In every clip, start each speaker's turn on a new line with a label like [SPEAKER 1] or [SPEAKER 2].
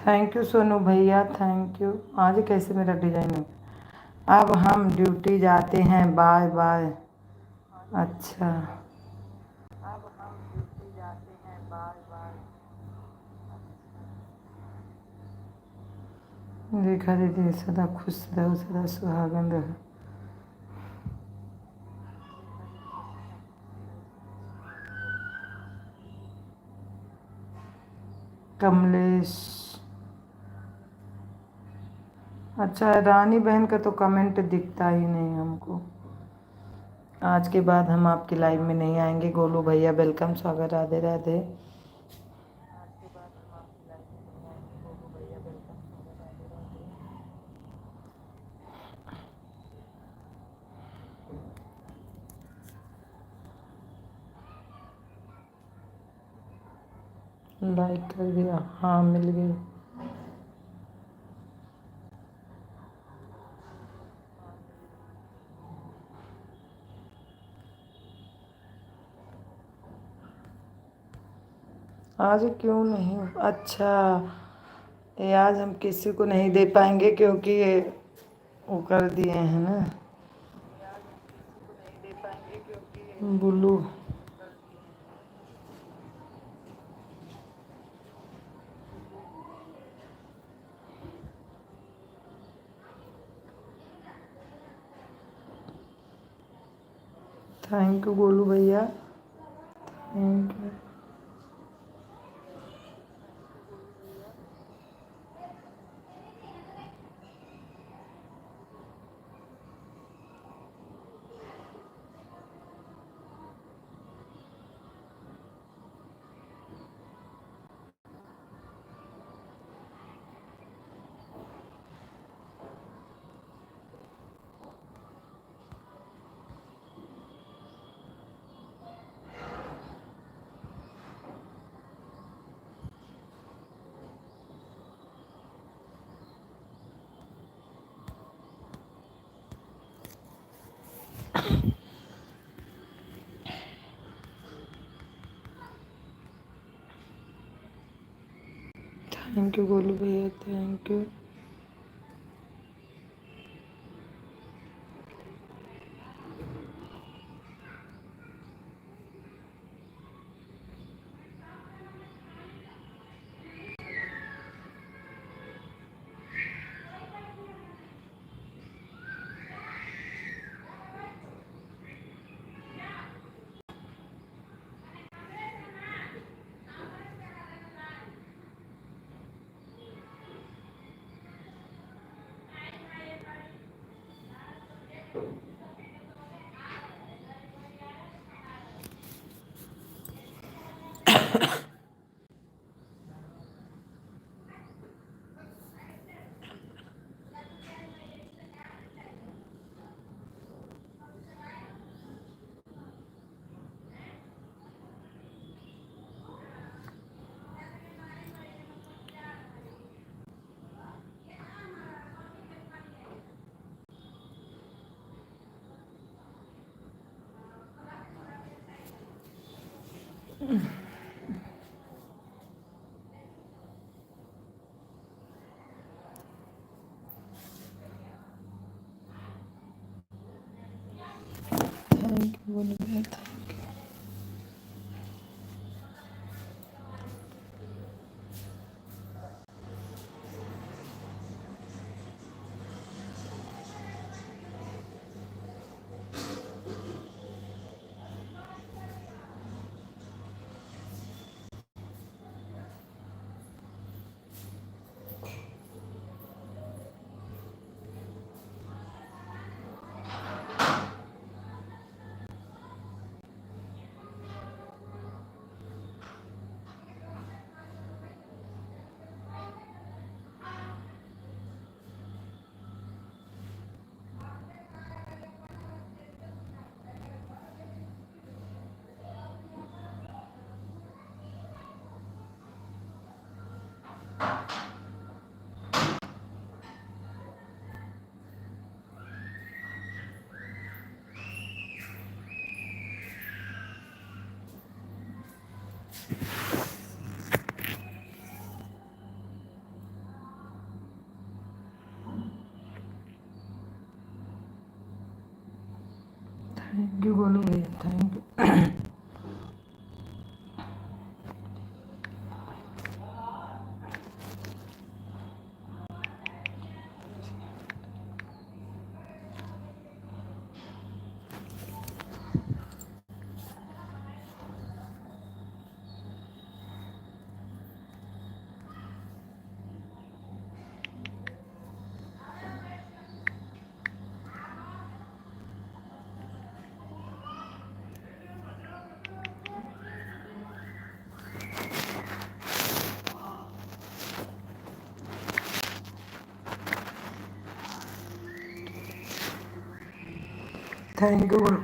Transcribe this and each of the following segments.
[SPEAKER 1] Thank you Sonu भैया, thank you. आज कैसे मेरा डिजाइन हो गया। अब हम ड्यूटी जाते हैं, बाय बाय। अच्छा। देखा दीदी, सदा खुश रहो, सदा सुहागन रहो। कमलेश। अच्छा, रानी बहन का तो कमेंट दिखता ही नहीं हमको। आज के बाद हम आपकी लाइव में नहीं आएंगे। गोलू भैया वेलकम, स्वागत, राधे राधे। लाइक कर दिया, हाँ मिल गई। आज क्यों नहीं? अच्छा, ये आज हम किसी को नहीं दे पाएंगे क्योंकि ये वो कर दिए हैं ना, ब्लू। थैंक यू गोलू भैया, thank you. Thank you Golu भैया, thank you. Thank you Golu भैया, thank you. Thank you Golu भैया, thank you. Thank you Golu.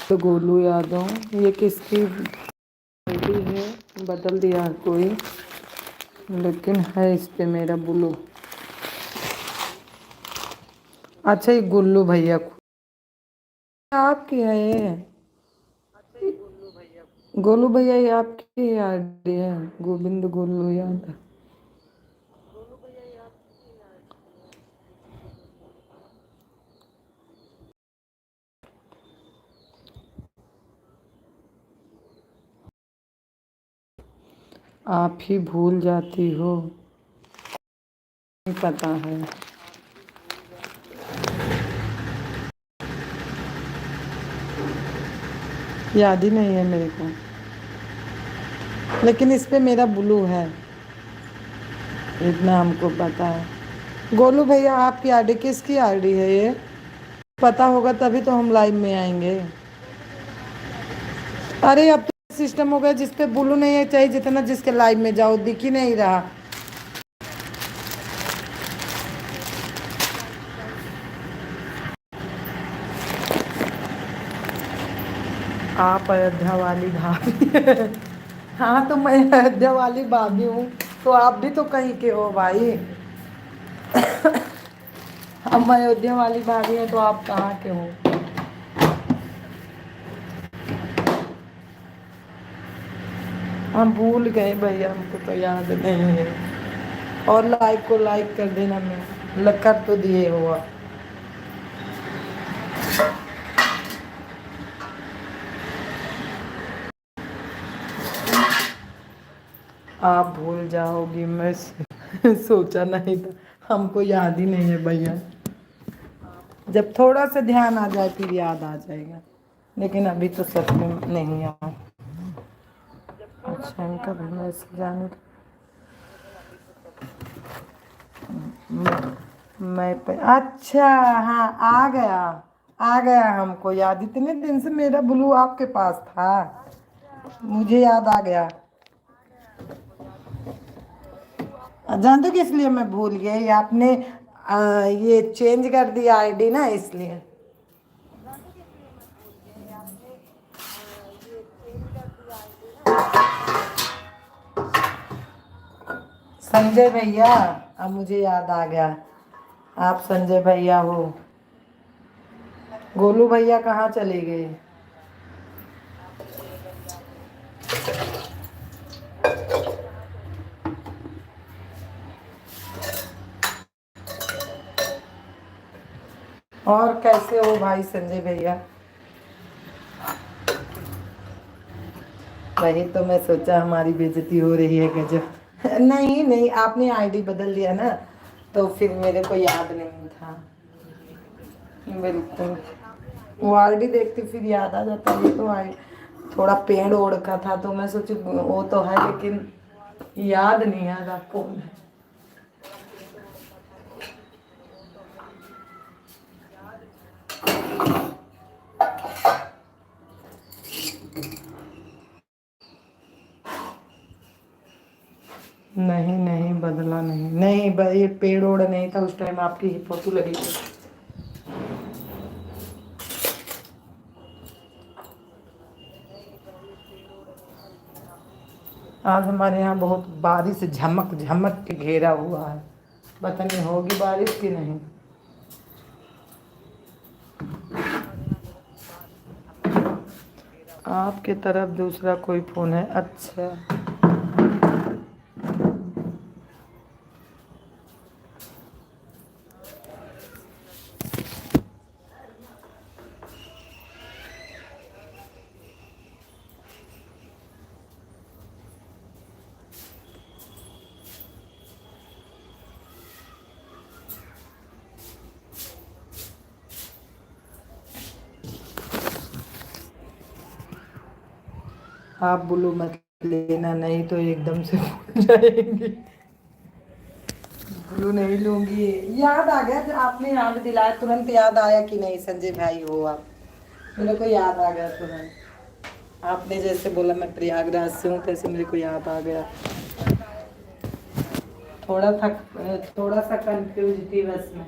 [SPEAKER 1] तो गोलू यादव ये किसकी आईडी है, बदल दिया कोई, लेकिन है इस पे मेरा बुलू। अच्छा ये गुल्लू भैया आपकी है ये, गोलू भैया ये आपकी आईडी है, गोविंद गोलू यादव। आप ही भूल जाती हो, नहीं पता है। याद ही नहीं है मेरे को, लेकिन इस पे मेरा ब्लू है, इतना हमको पता है। गोलू भैया आपकी आईडी किसकी आईडी है ये, पता होगा तभी तो हम लाइव में आएंगे। अरे अब तो सिस्टम हो गया जिसपे ब्लू नहीं है, चाहिए जितना जिसके लाइव में जाओ दिख ही नहीं रहा। आप अयोध्या वाली भाभी हाँ तो मैं अयोध्या वाली भाभी हूँ, तो आप भी तो कहीं के हो भाई। हम अयोध्या वाली भाभी हैं तो आप कहाँ के हो? हम भूल गए भैया, हमको तो याद नहीं है। और लाइक को लाइक कर देना, मैं कर तो दिए हो आप। आप भूल जाओगी, मैं सोचा नहीं था, हमको याद ही नहीं है भैया। जब थोड़ा सा ध्यान आ जाए फिर याद आ जाएगा, लेकिन अभी तो सच में नहीं याद। अच्छा इनका भी मैसेज जाने अच्छा हाँ आ गया, आ गया हमको याद। इतने दिन से मेरा ब्लू आपके पास था, मुझे याद आ गया। जानते हो किस लिए मैं भूल गया? ये आपने ये चेंज कर दिया आईडी ना, इसलिए। संजय भैया, अब मुझे याद आ गया, आप संजय भैया हो। गोलू भैया कहाँ चले गए? और कैसे हो भाई संजय भैया? वही तो मैं सोचा, हमारी बेइज्जती हो रही है गजब। नहीं नहीं, आपने आईडी बदल दिया ना, तो फिर मेरे को याद नहीं था। बिल्कुल, वो आईडी देखती फिर याद आ जाता। ये तो आई थोड़ा पेड़ ओढ़ का था, तो मैं सोची वो तो है, लेकिन याद नहीं आ रहा कौन है। नहीं नहीं बदला नहीं, नहीं ये पेड़ ओढ़ नहीं था, उस टाइम आपकी ही फोटो लगी थी। आज हमारे यहाँ बहुत बारिश झमक झमक के घेरा हुआ है, पता नहीं होगी बारिश की नहीं। आपके तरफ दूसरा कोई फोन है? अच्छा। आप ब्लू मत लेना, नहीं तो एकदम से भूल जाएंगे। ब्लू नहीं लूंगी। याद आ गया, जब आपने याद दिलाया तुरंत याद आया कि नहीं संजय भाई हो आप। मेरे को याद आ गया तुरंत, आपने जैसे बोला मैं प्रयागराज से हूँ, तैसे मेरे को याद आ गया। थोड़ा था, थोड़ा सा कंफ्यूज थी बस मैं।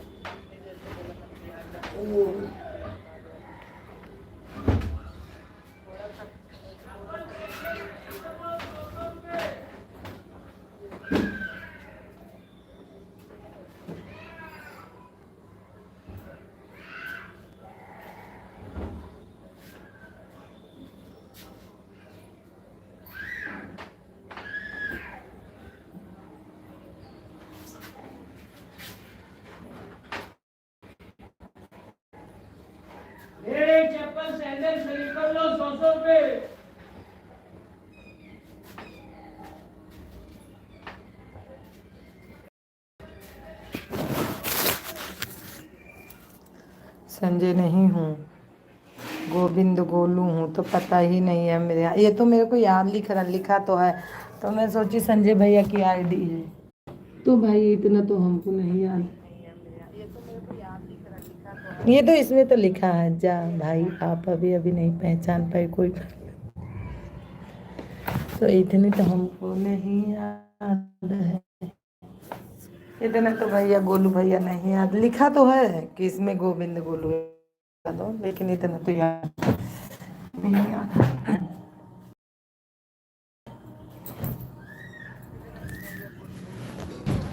[SPEAKER 1] चप्पल सैंडल स्लीपर लो 100 रुपए। संजय नहीं हूँ, गोविंद गोलू हूँ, तो पता ही नहीं है मेरे यहाँ। ये तो मेरे को याद लिखा तो है, तो मैं सोची संजय भैया की आईडी है, तो भाई इतना तो हमको नहीं याद। ये तो इसमें तो लिखा है, जा भाई आप अभी अभी नहीं पहचान पाए कोई, तो इतने तो हमको नहीं याद है। इतने तो भैया गोलू भैया नहीं याद, लिखा तो है कि इसमें गोविंद गोलू है, तो लेकिन इतना तो याद नहीं आता।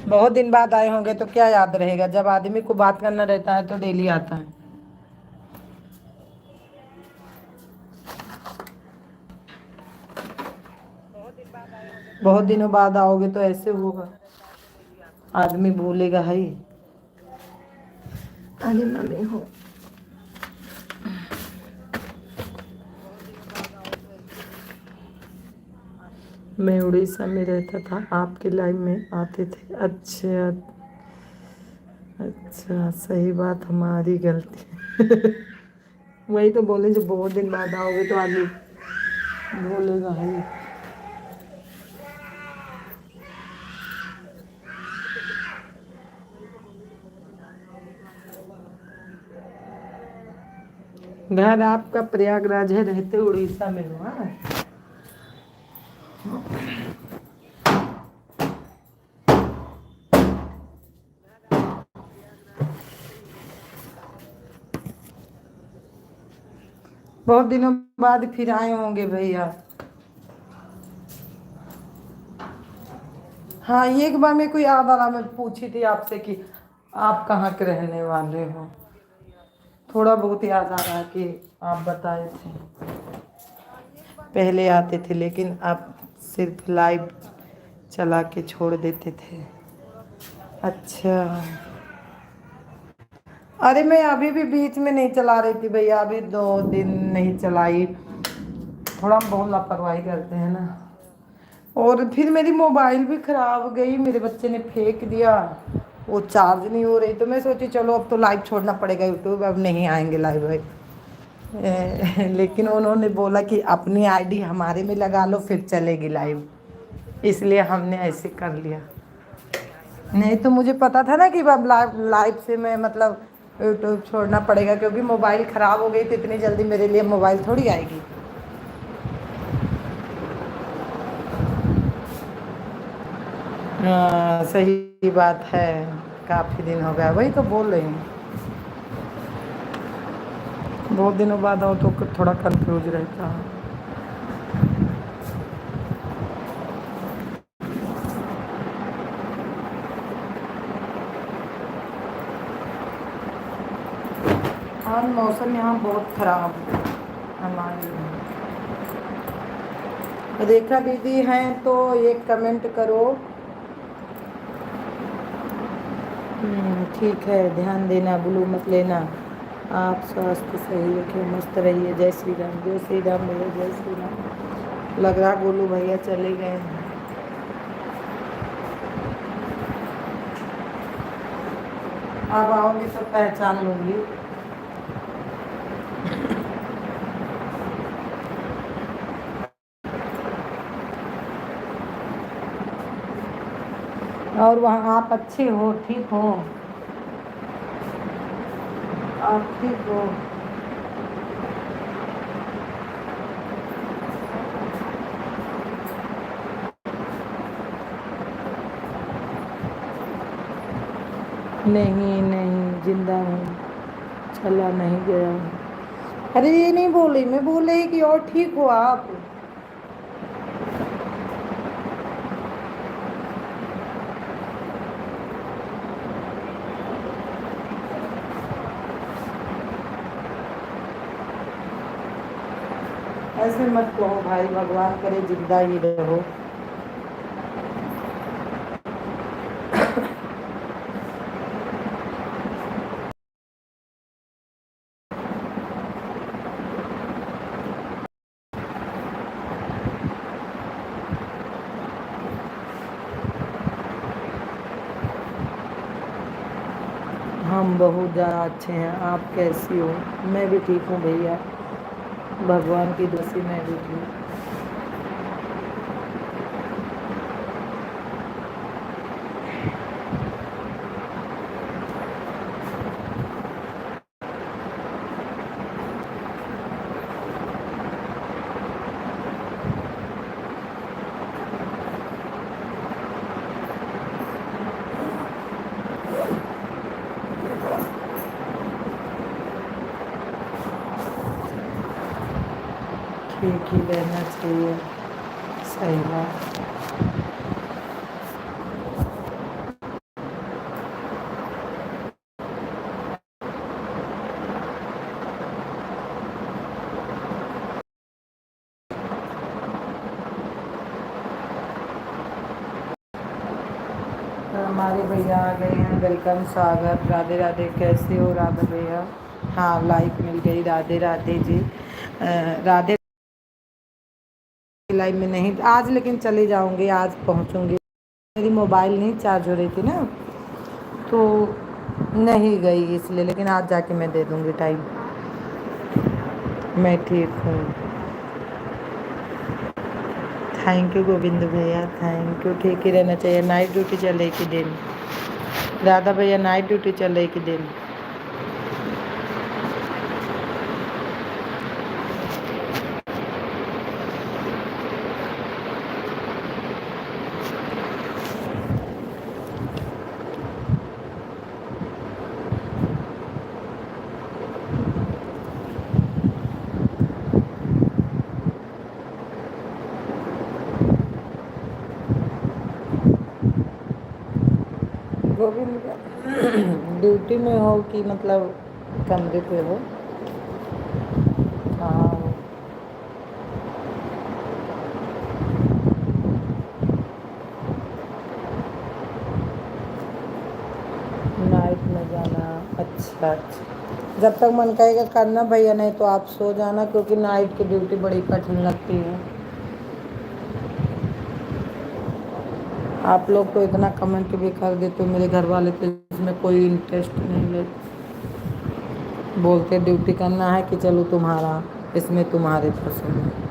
[SPEAKER 1] बहुत दिन बाद आए होंगे तो क्या याद रहेगा, जब आदमी को बात करना रहता है तो डेली आता है। बहुत दिनों बाद आओगे तो ऐसे होगा, आदमी बोलेगा है। अरे मम्मी हो, मैं उड़ीसा में रहता था, आपके लाइव में आते थे। अच्छा अच्छा, सही बात, हमारी गलती। वही तो बोले, जब बहुत दिन बाद आओगे तो आदमी बोलेगा है। घर आपका प्रयागराज है, रहते उड़ीसा में हो? हाँ। बहुत दिनों बाद फिर आए होंगे भैया। हाँ, एक बार मेरे को याद आ रहा, मैं पूछी थी आपसे कि आप कहाँ के रहने वाले हो। थोड़ा बहुत याद आ रहा है कि आप बताए थे पहले आते थे, लेकिन आप सिर्फ लाइव चला के छोड़ देते थे। अच्छा। अरे मैं अभी भी बीच में नहीं चला रही थी भैया, अभी 2 दिन नहीं चलाई। थोड़ा हम बहुत लापरवाही करते हैं ना। और फिर मेरी मोबाइल भी खराब हो गई, मेरे बच्चे ने फेंक दिया, वो चार्ज नहीं हो रही, तो मैं सोची चलो अब तो लाइव छोड़ना पड़ेगा यूट्यूब, अब नहीं आएंगे लाइव भाई। लेकिन उन्होंने बोला कि अपनी आईडी हमारे में लगा लो फिर चलेगी लाइव, इसलिए हमने ऐसे कर लिया। नहीं तो मुझे पता था ना कि अब लाइव लाइव से मैं मतलब यूट्यूब छोड़ना पड़ेगा, क्योंकि मोबाइल ख़राब हो गई तो इतनी जल्दी मेरे लिए मोबाइल थोड़ी आएगी। हाँ सही बात है, काफ़ी दिन हो गया, वही तो बोल रही हूँ। बहुत दिनों बाद आओ तो थोड़ा कंफ्यूज रहता है। हाँ, मौसम यहाँ बहुत खराब है हमारे यहाँ। रेखा दीदी हैं तो एक कमेंट करो। ठीक है, ध्यान देना, ब्लू मत लेना। आप स्वास्थ्य सही रखिए, मस्त रहिए। जय श्री राम, जय श्री राम भैया, जय श्री राम। लग रहा गोलू भैया चले गए हैं। अब आओगे तो पहचान लूँगी। और वहाँ आप अच्छे हो, ठीक हो? आप ठीक हो? नहीं नहीं, जिंदा हूँ, चला नहीं गया हूँ। अरे ये नहीं बोल रही मैं, बोल रही कि और ठीक हो आप? ऐसे मत कहो भाई, भगवान करे जिंदा ही रहो। हम बहुत ज़्यादा अच्छे हैं, आप कैसी हो? मैं भी ठीक हूँ भैया, भगवान की दुआ से मैं भी ठीक। ठीक ही रहना चाहिए। सही बात। तो हमारे भैया आ गए हैं। वेलकम, स्वागत, राधे राधे। कैसे हो राधा भैया? हाँ, लाइक मिल गई। राधे राधे जी। राधे लाइव में नहीं आज, लेकिन चले जाऊंगी, आज पहुंचूंगी। मेरी मोबाइल नहीं चार्ज हो रही थी ना, तो नहीं गई इसलिए, लेकिन आज जाके मैं दे दूंगी टाइम। मैं ठीक हूँ। थैंक यू गोविंद भैया, थैंक यू। ठीक ही रहना चाहिए। नाइट ड्यूटी चल रही कि दिन? राधा भैया नाइट ड्यूटी चल रही कि दिन? गोविंद ड्यूटी में हो कि मतलब कमरे पे हो? हाँ, नाइट में जाना। अच्छा अच्छा, जब तक मन कहेगा करना भैया, नहीं तो आप सो जाना, क्योंकि नाइट की ड्यूटी बड़ी कठिन लगती है। आप लोग तो इतना कमेंट भी कर देते हो, मेरे घर वाले तो इसमें कोई इंटरेस्ट नहीं लेते। बोलते ड्यूटी करना है कि चलो तुम्हारा, इसमें तुम्हारे पसंद है।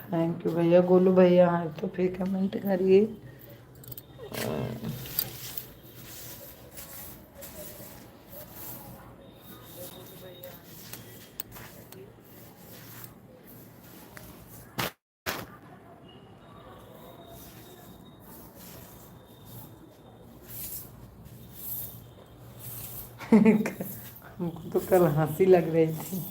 [SPEAKER 1] थैंक यू भैया। गोलू भैया हैं तो फिर कमेंट करिए। हमको तो कल हंसी लग रही थी।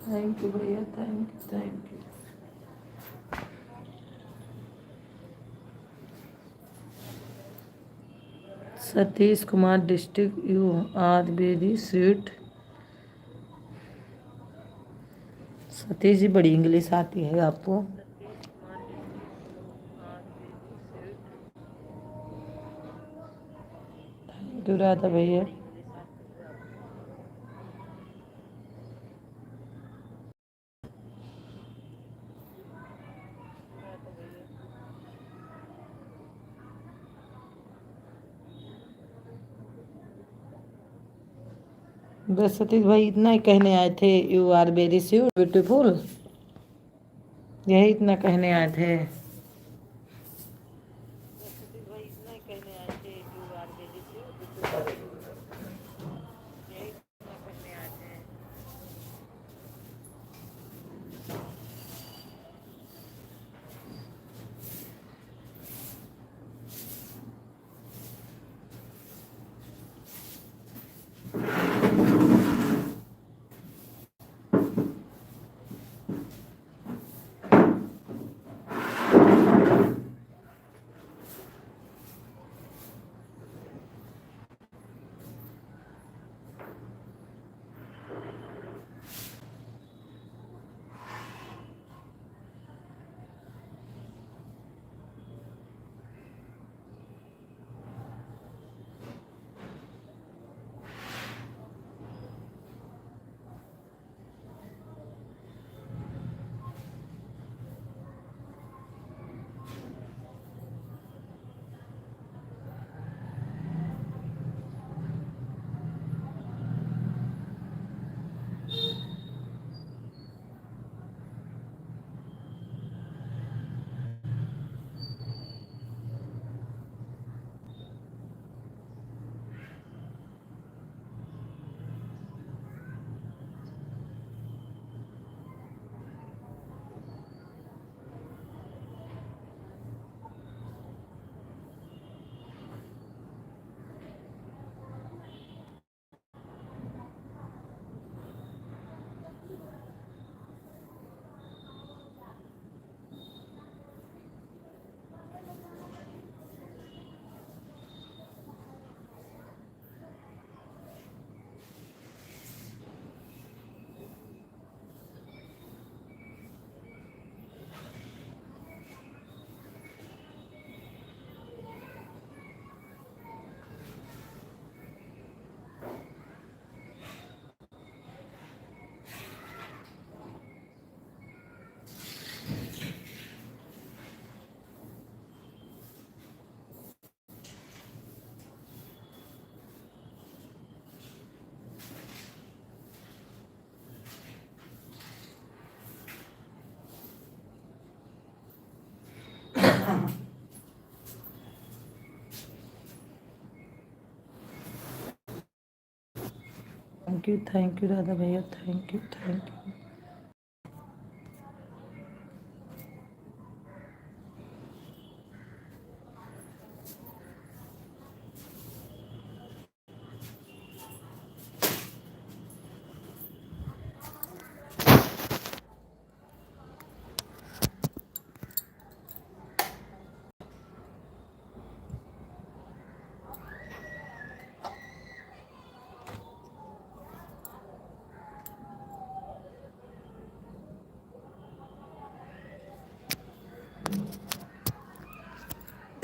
[SPEAKER 1] थैंक यू भैया, thank you, thank you. Satish Kumar district, you are very sweet. Satish ji, बड़ी इंग्लिश आती है आपको। थैंक यू राधा भैया। बस सतीश भाई इतना ही कहने आए थे, you are very sweet beautiful, यही इतना कहने आए थे। थैंक यू राधा भैया, thank you thank you.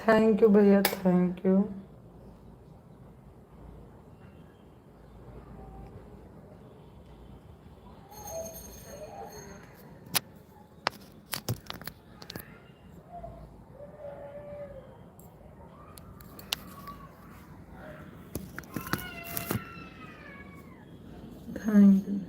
[SPEAKER 1] Thank you भैया, thank you. Thank you.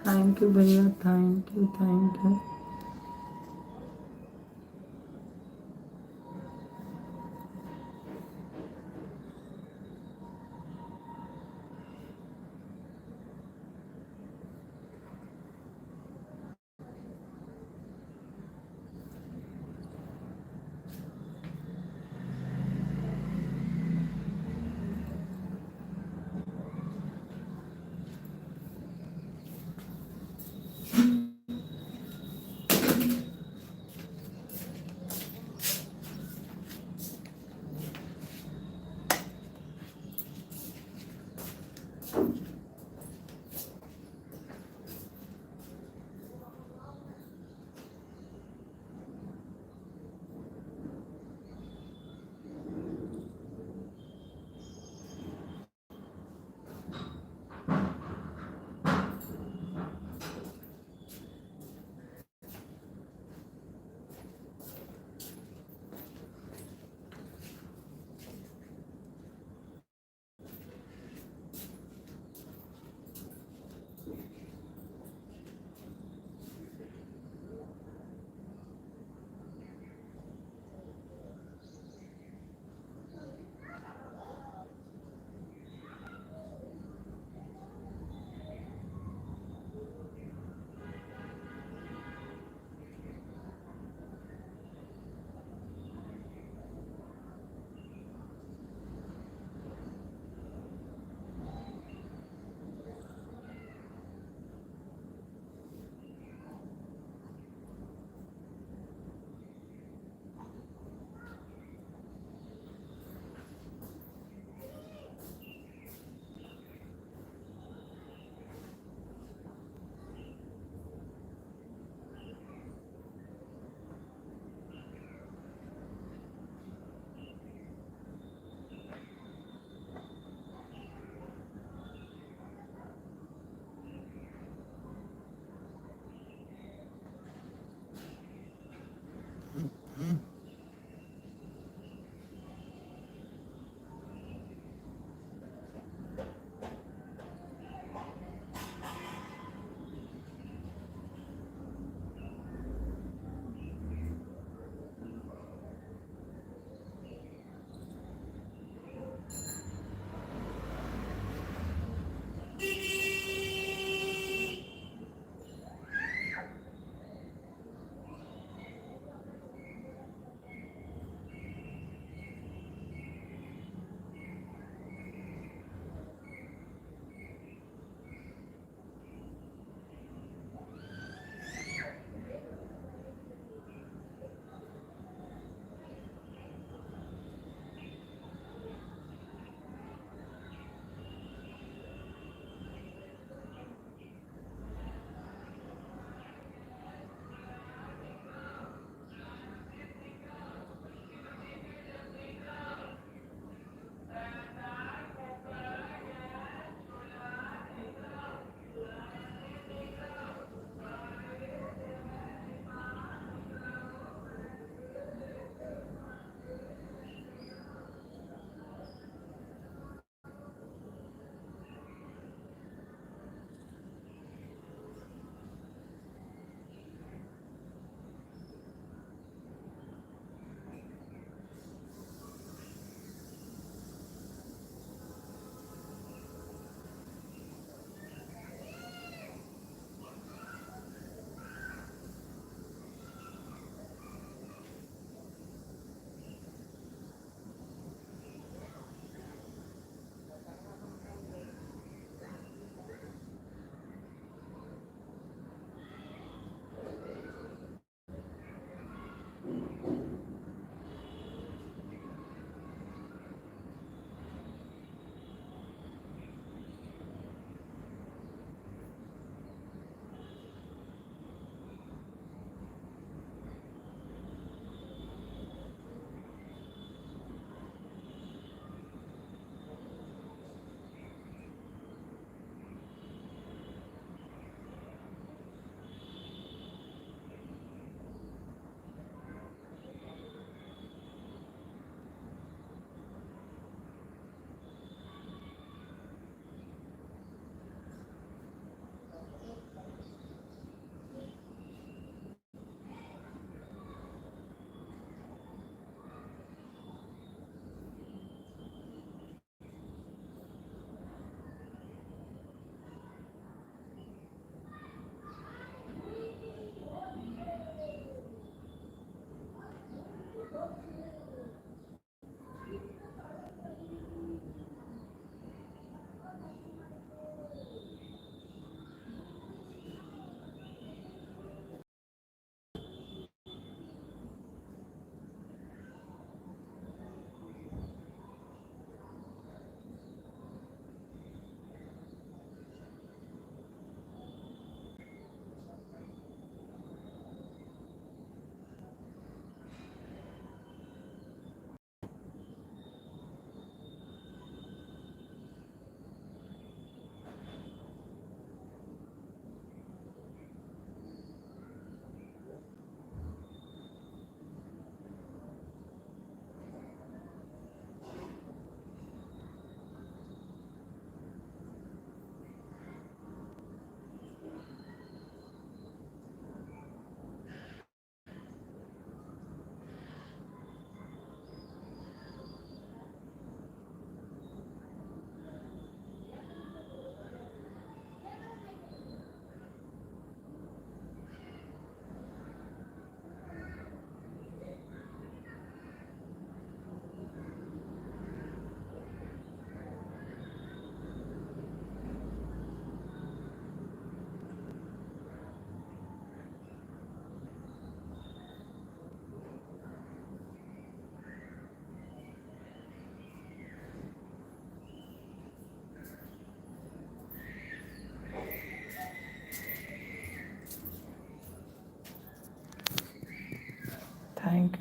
[SPEAKER 1] Thank you भैया, thank you, thank you.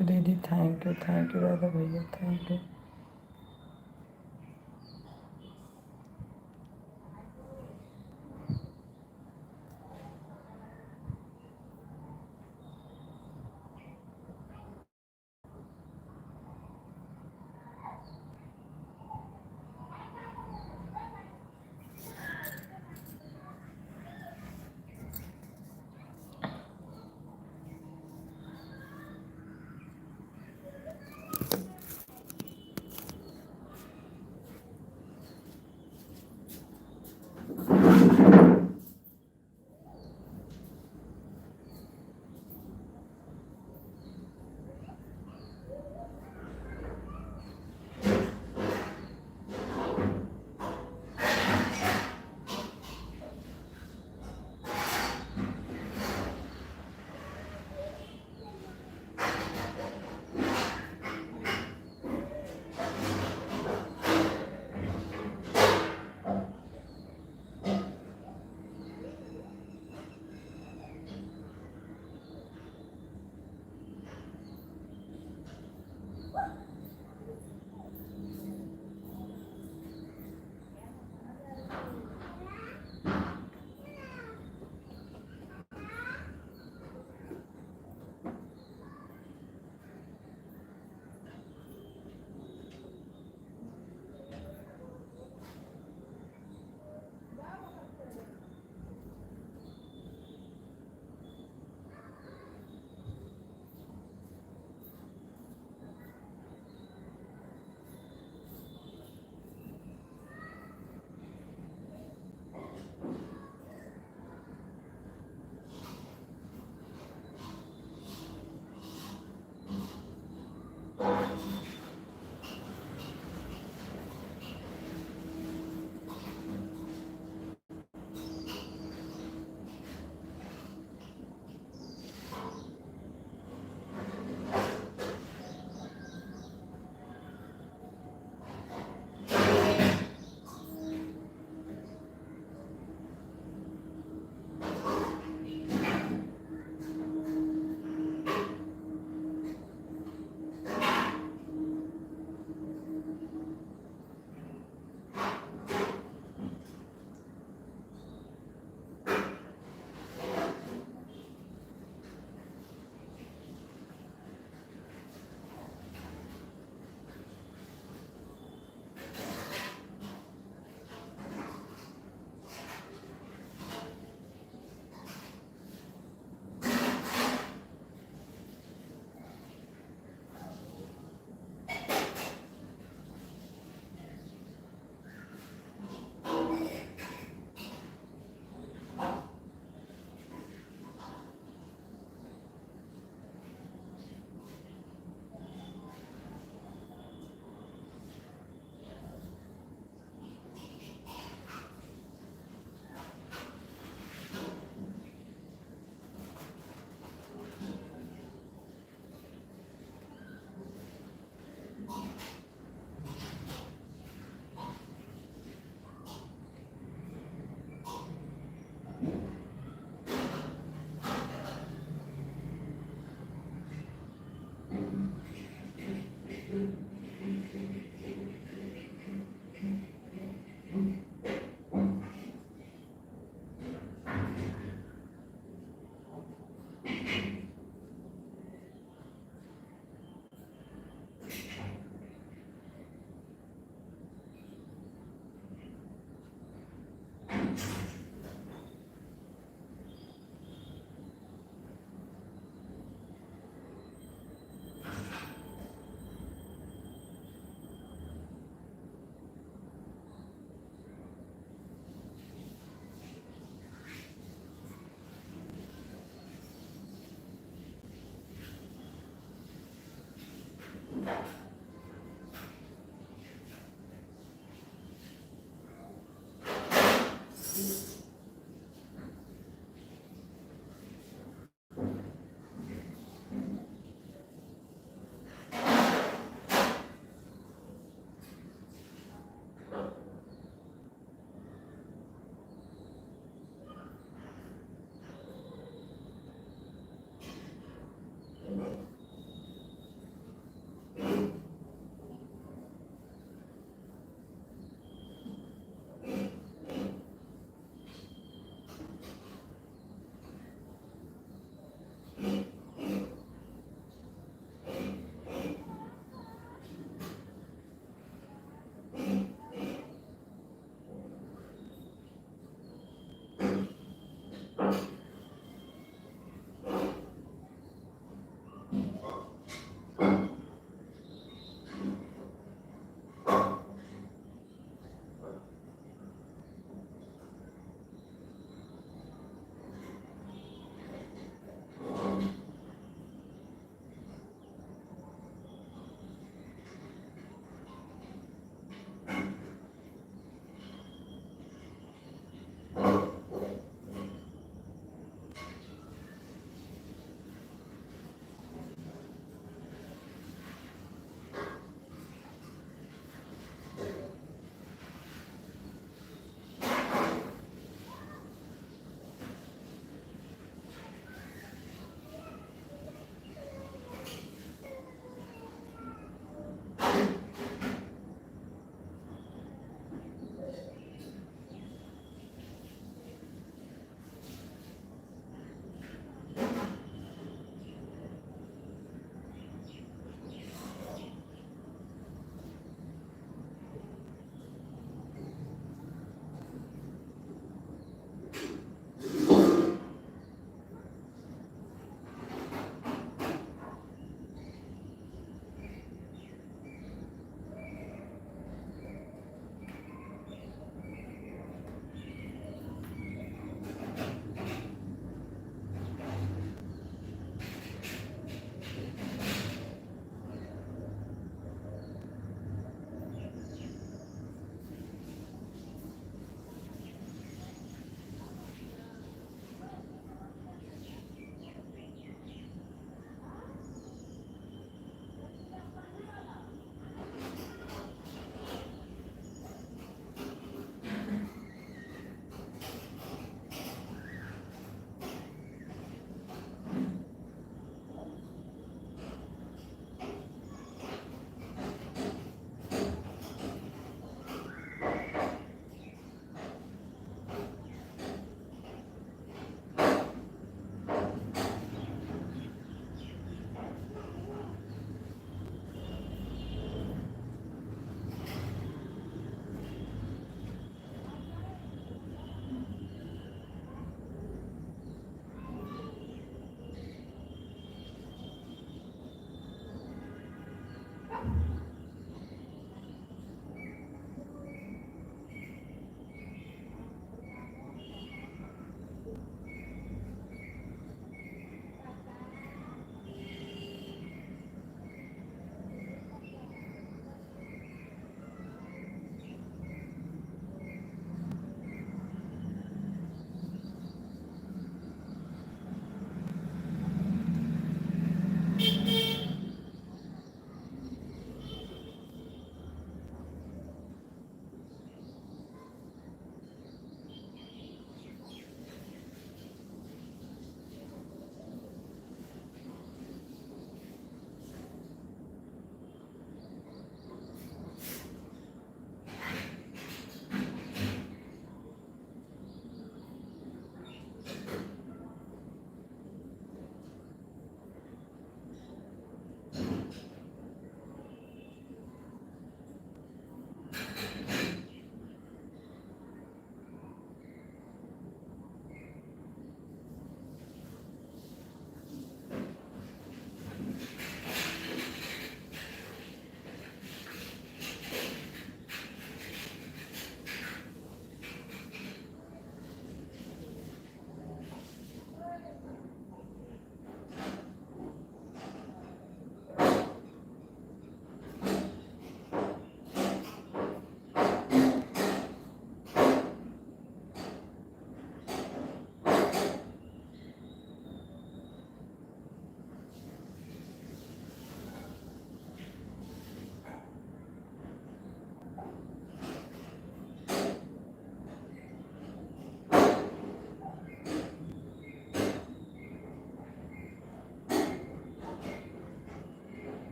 [SPEAKER 1] You दीदी, थैंक यू राधा भैया, thank you.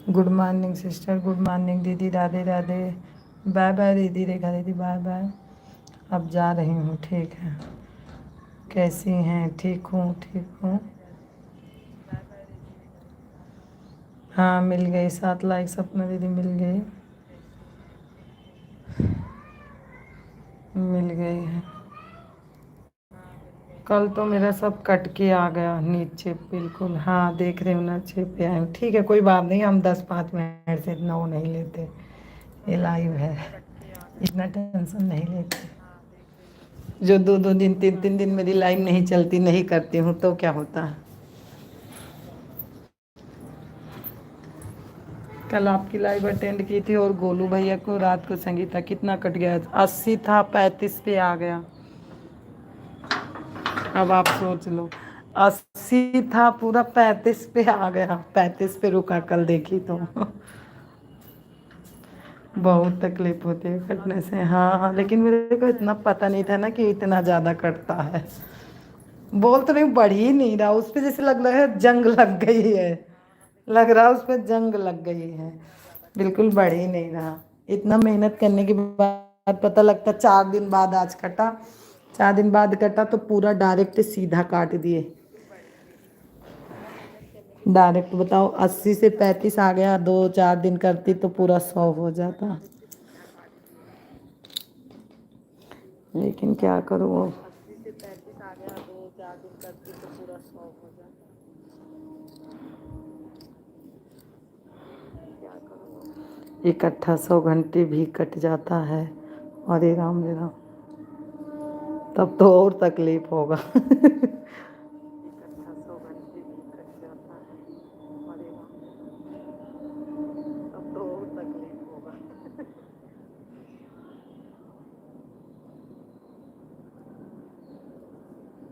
[SPEAKER 1] Good morning sister, good morning दीदी, राधे राधे। बाय बाय दीदी, रेखा दीदी, बाय बाय। अब जा रही हूँ, ठीक है। कैसी हैं? ठीक हूँ, ठीक हूँ। हाँ मिल गई, 7 लाइक सपना दीदी मिल गई, मिल गई है। कल तो मेरा सब कट के आ गया नीचे बिल्कुल। हाँ देख रहे हो ना, अच्छे पे आए। ठीक है, कोई बात नहीं, हम 10-5 मिनट से इतना वो नहीं लेते, ये लाइव है, इतना टेंशन नहीं लेते। जो 2-2 दिन 3-3 दिन मेरी लाइव नहीं चलती, नहीं करती हूँ तो क्या होता है। कल आपकी लाइव अटेंड की थी और गोलू भैया को रात को संगीता कितना कट गया, 80 था, 35 पे आ गया। अब आप सोच लो, 80 था पूरा 35 पे आ गया, 35 पे रुका कल देखी तो। बहुत तकलीफ होती है कटने से। हाँ हाँ, लेकिन मेरे को इतना पता नहीं था ना कि इतना ज़्यादा कटता है। बोल तो नहीं, बढ़ ही नहीं रहा उस पे, जैसे लग रहा है जंग लग गई है, लग रहा है उस पे जंग लग गई है। बिल्कुल बढ़ ही नहीं रहा। इतना मेहनत करने के बाद पता लगता 4 दिन बाद आज कटा, 4 दिन बाद कटा तो पूरा डायरेक्ट सीधा काट दिए। डायरेक्ट बताओ, 80 से 35 आ गया, 2-4 दिन करती तो पूरा 100 हो जाता। लेकिन क्या करूँ अब। इकट्ठा 100 घंटे भी कट जाता है। अरे राम रे राम, तब तो और तकलीफ होगा।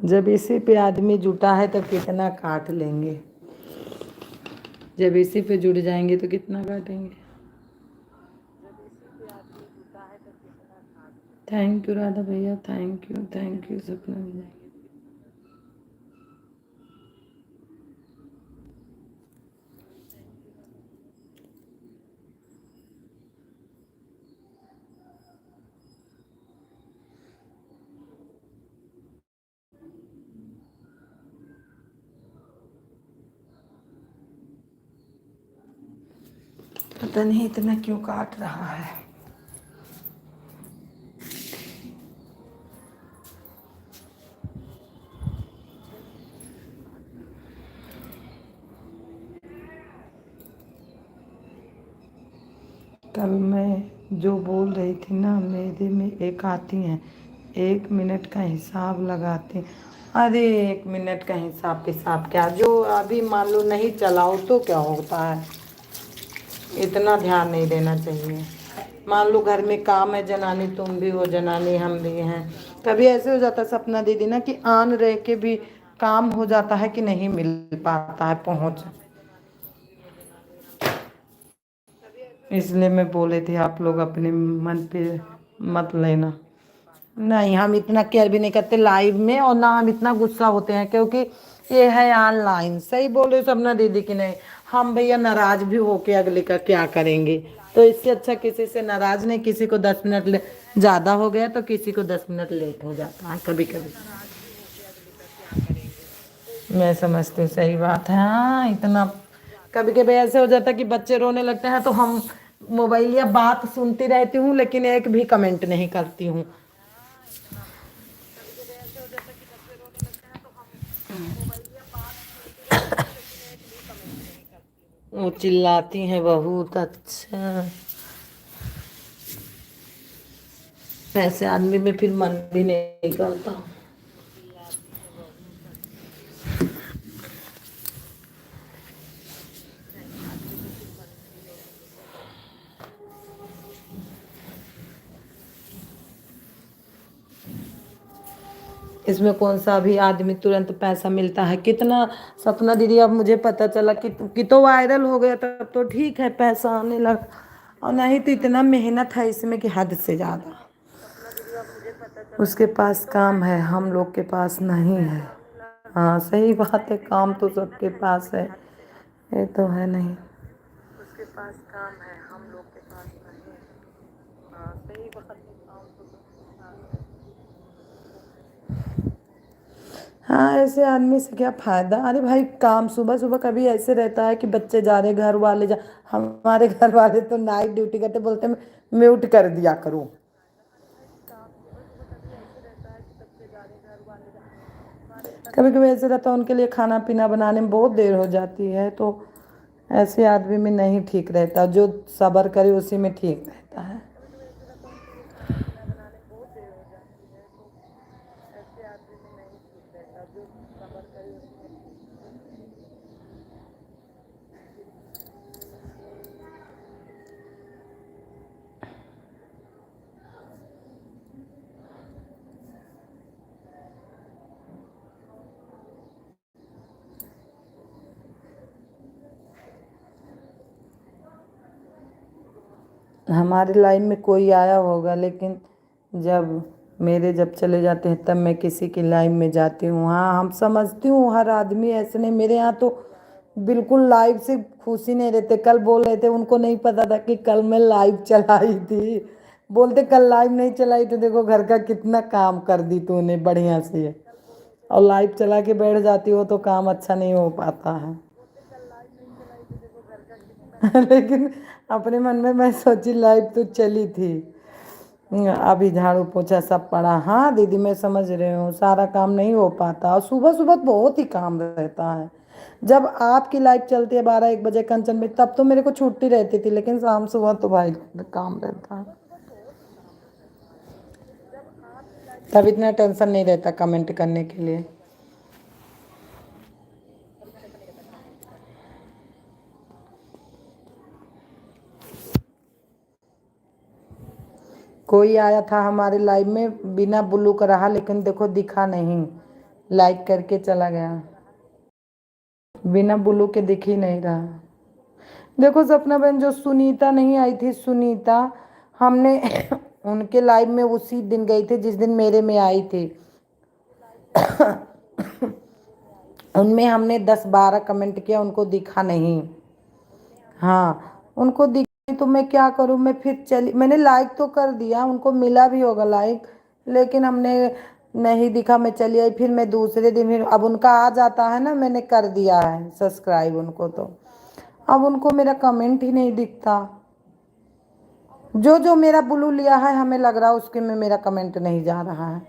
[SPEAKER 1] जब इसी पे आदमी जुटा है तो कितना काट लेंगे, जब इसी पे जुड़ जाएंगे तो कितना काटेंगे। थैंक यू राधा भैया, थैंक यू सपना भैया। पता नहीं इतना क्यों काट रहा है। कल मैं जो बोल रही थी ना, मेरे में एक आती हैं, 1 मिनट का हिसाब लगाते। अरे 1 मिनट का हिसाब पिसाब क्या, जो अभी मान लो नहीं चलाओ तो क्या होता है, इतना ध्यान नहीं देना चाहिए। मान लो घर में काम है, जनानी तुम भी हो, जनानी हम भी हैं। कभी ऐसे हो जाता है सपना दीदी ना कि आन रह के भी काम हो जाता है कि नहीं मिल पाता है पहुंच। इसलिए मैं बोले थे आप लोग अपने मन पे मत लेना। नहीं, हम इतना केयर भी नहीं करते लाइव में, और ना हम इतना गुस्सा होते हैं, क्योंकि ये है ऑनलाइन। सही बोल रहे हो सपना दीदी की नहीं। हम भैया नाराज भी होके अगले का क्या करेंगे, तो इससे अच्छा किसी से नाराज नहीं, किसी को 10 मिनट ज्यादा हो गया तो किसी को 10 मिनट लेट हो जाता है कभी कभी। मैं समझती हूँ, सही बात है। हाँ इतना कभी कभी ऐसे हो जाता है कि बच्चे रोने लगते हैं तो हम मोबाइल या बात सुनती रहती हूँ, लेकिन एक भी कमेंट नहीं करती हूँ। वो चिल्लाती हैं बहुत। अच्छा, ऐसे आदमी में फिर मन भी नहीं करता। इसमें कौन सा अभी आदमी तुरंत पैसा मिलता है कितना। सपना दीदी अब मुझे पता चला कि तो वायरल हो गया तब तो ठीक है, पैसा आने लगा, और नहीं तो इतना मेहनत है इसमें कि हद से ज़्यादा। उसके पास काम है, हम लोग के पास नहीं है। हाँ सही बात है, काम तो सबके पास है, ये तो है नहीं। पास काम है, हम लोग के पास नहीं है। हाँ सही बात है, काम तो सबके पास है। हाँ ऐसे आदमी से क्या फायदा। अरे भाई काम सुबह सुबह कभी ऐसे रहता है कि बच्चे जा रहे, घर वाले जा, हमारे घर वाले तो नाइट ड्यूटी करते, बोलते म्यूट कर दिया करो। कभी कभी ऐसे रहता है उनके लिए खाना पीना बनाने में बहुत देर हो जाती है, तो ऐसे आदमी में नहीं ठीक रहता, जो सब्र करे उसी में ठीक रहता है। हमारी लाइफ में कोई आया होगा, लेकिन जब चले जाते हैं तब मैं किसी की लाइफ में जाती हूँ। हाँ हम समझती हूँ, हर आदमी ऐसे नहीं, मेरे यहाँ तो बिल्कुल लाइफ से खुश ही नहीं रहते। कल बोल रहे थे, उनको नहीं पता था कि कल मैं लाइव चलाई थी। बोलते कल लाइव नहीं चलाई तो देखो घर का कितना काम कर दी तूने बढ़िया से, और लाइव चला के बैठ जाती हो तो काम अच्छा नहीं हो पाता है। लेकिन अपने मन में मैं सोची लाइव तो चली थी, अभी झाड़ू पोछा सब पड़ा। हाँ दीदी मैं समझ रही हूँ, सारा काम नहीं हो पाता, और सुबह सुबह बहुत ही काम रहता है। जब आपकी लाइफ चलती है 12-1 बजे कंचन में, तब तो मेरे को छुट्टी रहती थी, लेकिन शाम सुबह तो भाई काम रहता है, तब इतना टेंशन नहीं रहता कमेंट करने के लिए। कोई आया था हमारे लाइव में बिना ब्लू का रहा, लेकिन देखो दिखा नहीं, लाइक करके चला गया, बिना ब्लू के दिख ही नहीं रहा। देखो सपना बहन, जो सुनीता नहीं आई थी, सुनीता, हमने उनके लाइव में उसी दिन गई थी जिस दिन मेरे में आई थी। उनमें हमने 10-12 कमेंट किया, उनको दिखा नहीं। हाँ उनको दिखी तो मैं क्या करूँ, मैं फिर चली, मैंने लाइक तो कर दिया, उनको मिला भी होगा लाइक, लेकिन हमने नहीं दिखा, मैं चली आई। फिर मैं दूसरे दिन, फिर अब उनका आ जाता है ना, मैंने कर दिया है सब्सक्राइब उनको, तो अब उनको मेरा कमेंट ही नहीं दिखता। जो जो मेरा ब्लू लिया है हमें लग रहा है उसके में मेरा कमेंट नहीं जा रहा है।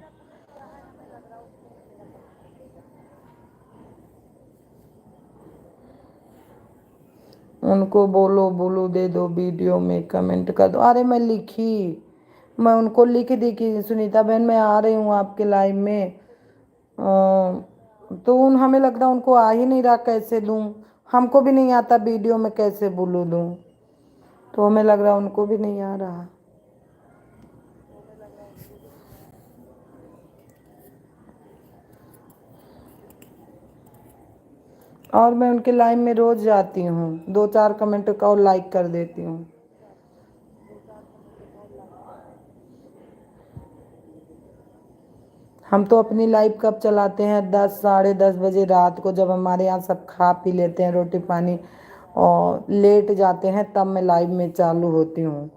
[SPEAKER 1] उनको बोलो ब्लू दे दो, वीडियो में कमेंट कर दो। अरे मैं लिखी, मैं उनको लिख दी कि सुनीता बहन मैं आ रही हूँ आपके लाइव में, तो हमें लग रहा उनको आ ही नहीं रहा, कैसे दूँ, हमको भी नहीं आता वीडियो में कैसे ब्लू दूँ, तो हमें लग रहा उनको भी नहीं आ रहा। और मैं उनके लाइव में रोज जाती हूँ, 2-4 कमेंट का और लाइक कर देती हूँ। हम तो अपनी लाइफ कब चलाते हैं, 10-10:30 बजे रात को, जब हमारे यहाँ सब खा पी लेते हैं रोटी पानी और लेट जाते हैं, तब मैं लाइव में चालू होती हूँ।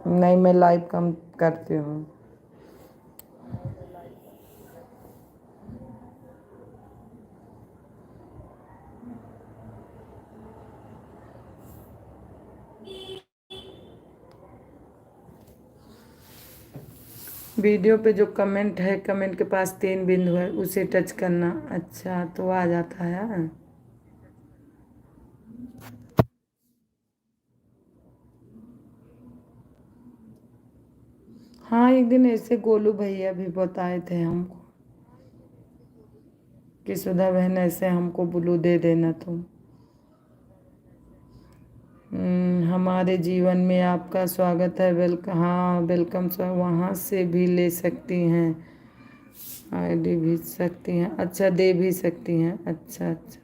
[SPEAKER 1] नहीं मैं लाइव कम करती हूँ। वीडियो पे जो कमेंट है, कमेंट के पास 3 बिंदु है, उसे टच करना। अच्छा तो आ जाता है। हाँ एक दिन ऐसे गोलू भैया भी बताए थे हमको कि सुधा बहन ऐसे हमको ब्लू दे देना तुम। हमारे जीवन में आपका स्वागत है, वेलकम। हाँ वेलकम सर, वहाँ से भी ले सकती हैं, आईडी भेज सकती हैं, अच्छा दे भी सकती हैं, अच्छा अच्छा।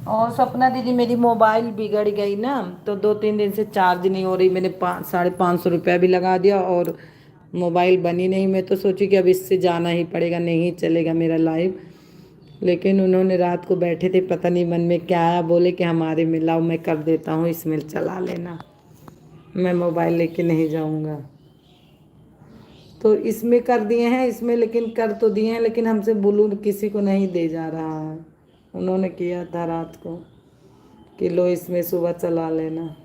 [SPEAKER 1] और सपना दीदी मेरी मोबाइल बिगड़ गई ना, तो 2-3 दिन से चार्ज नहीं हो रही। मैंने 550 रुपया भी लगा दिया और मोबाइल बनी नहीं। मैं तो सोची कि अब इससे जाना ही पड़ेगा, नहीं चलेगा मेरा लाइव। लेकिन उन्होंने रात को बैठे थे, पता नहीं मन में क्या आया, बोले कि हमारे में लाओ मैं कर देता हूँ, इसमें चला लेना, मैं मोबाइल लेके नहीं जाऊँगा। तो इसमें कर दिए हैं, इसमें लेकिन कर तो दिए हैं, लेकिन हमसे ब्लू किसी को नहीं दे जा रहा है। उन्होंने किया था रात को कि लो इसमें सुबह चला लेना।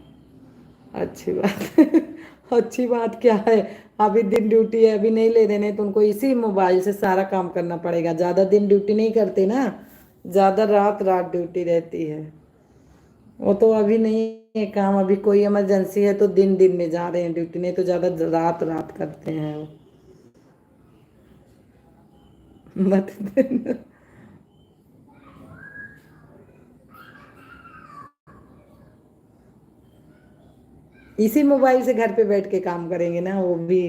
[SPEAKER 1] अच्छी बात अच्छी बात क्या है, अभी दिन ड्यूटी है, अभी नहीं ले देने तो उनको इसी मोबाइल से सारा काम करना पड़ेगा। ज़्यादा दिन ड्यूटी नहीं करते ना, ज़्यादा रात रात ड्यूटी रहती है। वो तो अभी नहीं है काम, अभी कोई इमरजेंसी है तो दिन दिन में जा रहे हैं ड्यूटी, नहीं तो ज़्यादा रात रात करते हैं वो। मत देना। इसी मोबाइल से घर पे बैठ के काम करेंगे ना वो भी,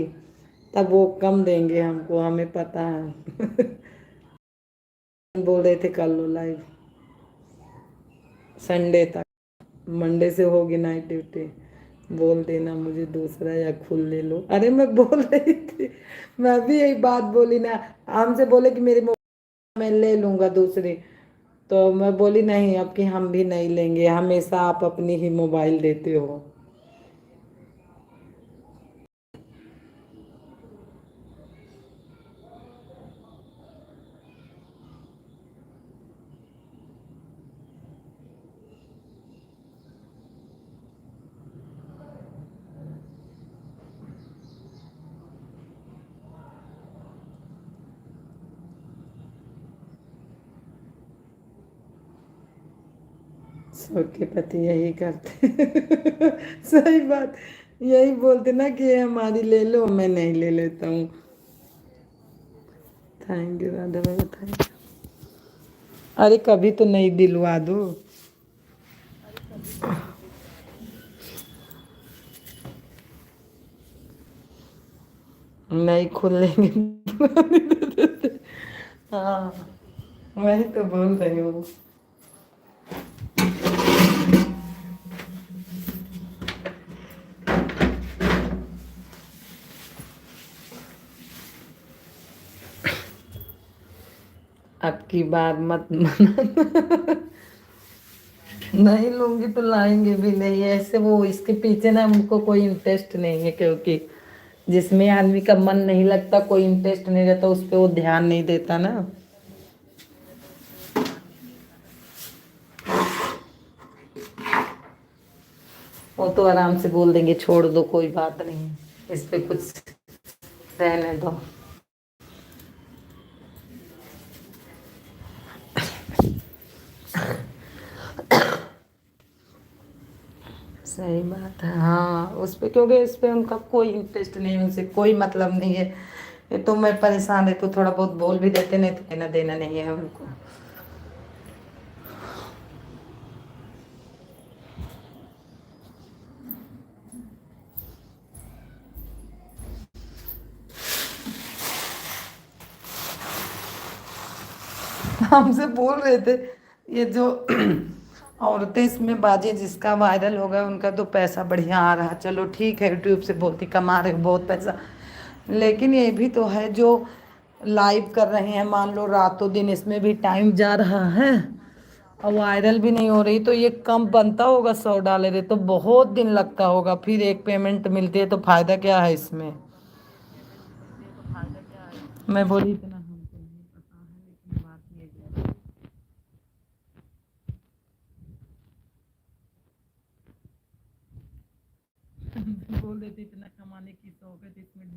[SPEAKER 1] तब वो कम देंगे हमको, हमें पता है। बोल रहे थे कर लो लाइव संडे तक, मंडे से होगी नाइट ड्यूटी, बोल देना मुझे दूसरा या खुद ले लो। अरे मैं बोल रही थी, मैं भी यही बात बोली ना, हमसे बोले कि मेरे मोबाइल मैं ले लूंगा दूसरी, तो मैं बोली नहीं, अब कि हम भी नहीं लेंगे, हमेशा आप अपनी ही मोबाइल देते हो। सबके पति यही करते। सही बात, यही बोलते ना कि ये हमारी ले लो, मैं नहीं ले लेता हूँ। Thank you Radha Baba, thank you. अरे कभी तो नहीं दिलवा दो। नहीं खुल लेंगे। पुरानी दे देते। हाँ, वही तो बोल रही हूँ। अब की बार मत मनाना। नहीं लूंगी तो लाएंगे भी नहीं ऐसे, वो इसके पीछे ना हमको कोई इंटरेस्ट नहीं है, क्योंकि जिसमें आदमी का मन नहीं लगता, कोई इंटरेस्ट नहीं रहता उस पर, वो ध्यान नहीं देता ना। वो तो आराम से बोल देंगे छोड़ दो कोई बात नहीं, इस पे कुछ रहने दो। सही बात है, हाँ उस पे, क्योंकि इस पे उनका कोई इंटरेस्ट नहीं है, उनसे कोई मतलब नहीं है। ये तो मैं परेशान है तो थोड़ा बहुत बोल भी देते, नहीं तो लेना देना नहीं है उनको। हमसे बोल रहे थे ये जो औरतें इसमें बाजी, जिसका वायरल हो गया उनका तो पैसा बढ़िया आ रहा, चलो ठीक है, यूट्यूब से बोलती कमा रहे हो बहुत पैसा। लेकिन ये भी तो है जो लाइव कर रहे हैं, मान लो रातों दिन, इसमें भी टाइम जा रहा है और वायरल भी नहीं हो रही, तो ये कम बनता होगा, $100 है तो बहुत दिन लगता होगा, फिर एक पेमेंट मिलती है तो फायदा क्या है इसमें। मैं बोली इतना हमको नहीं पता है, लेकिन बात ये है। बोल देते इतना कमाने की शौक है तो इसमें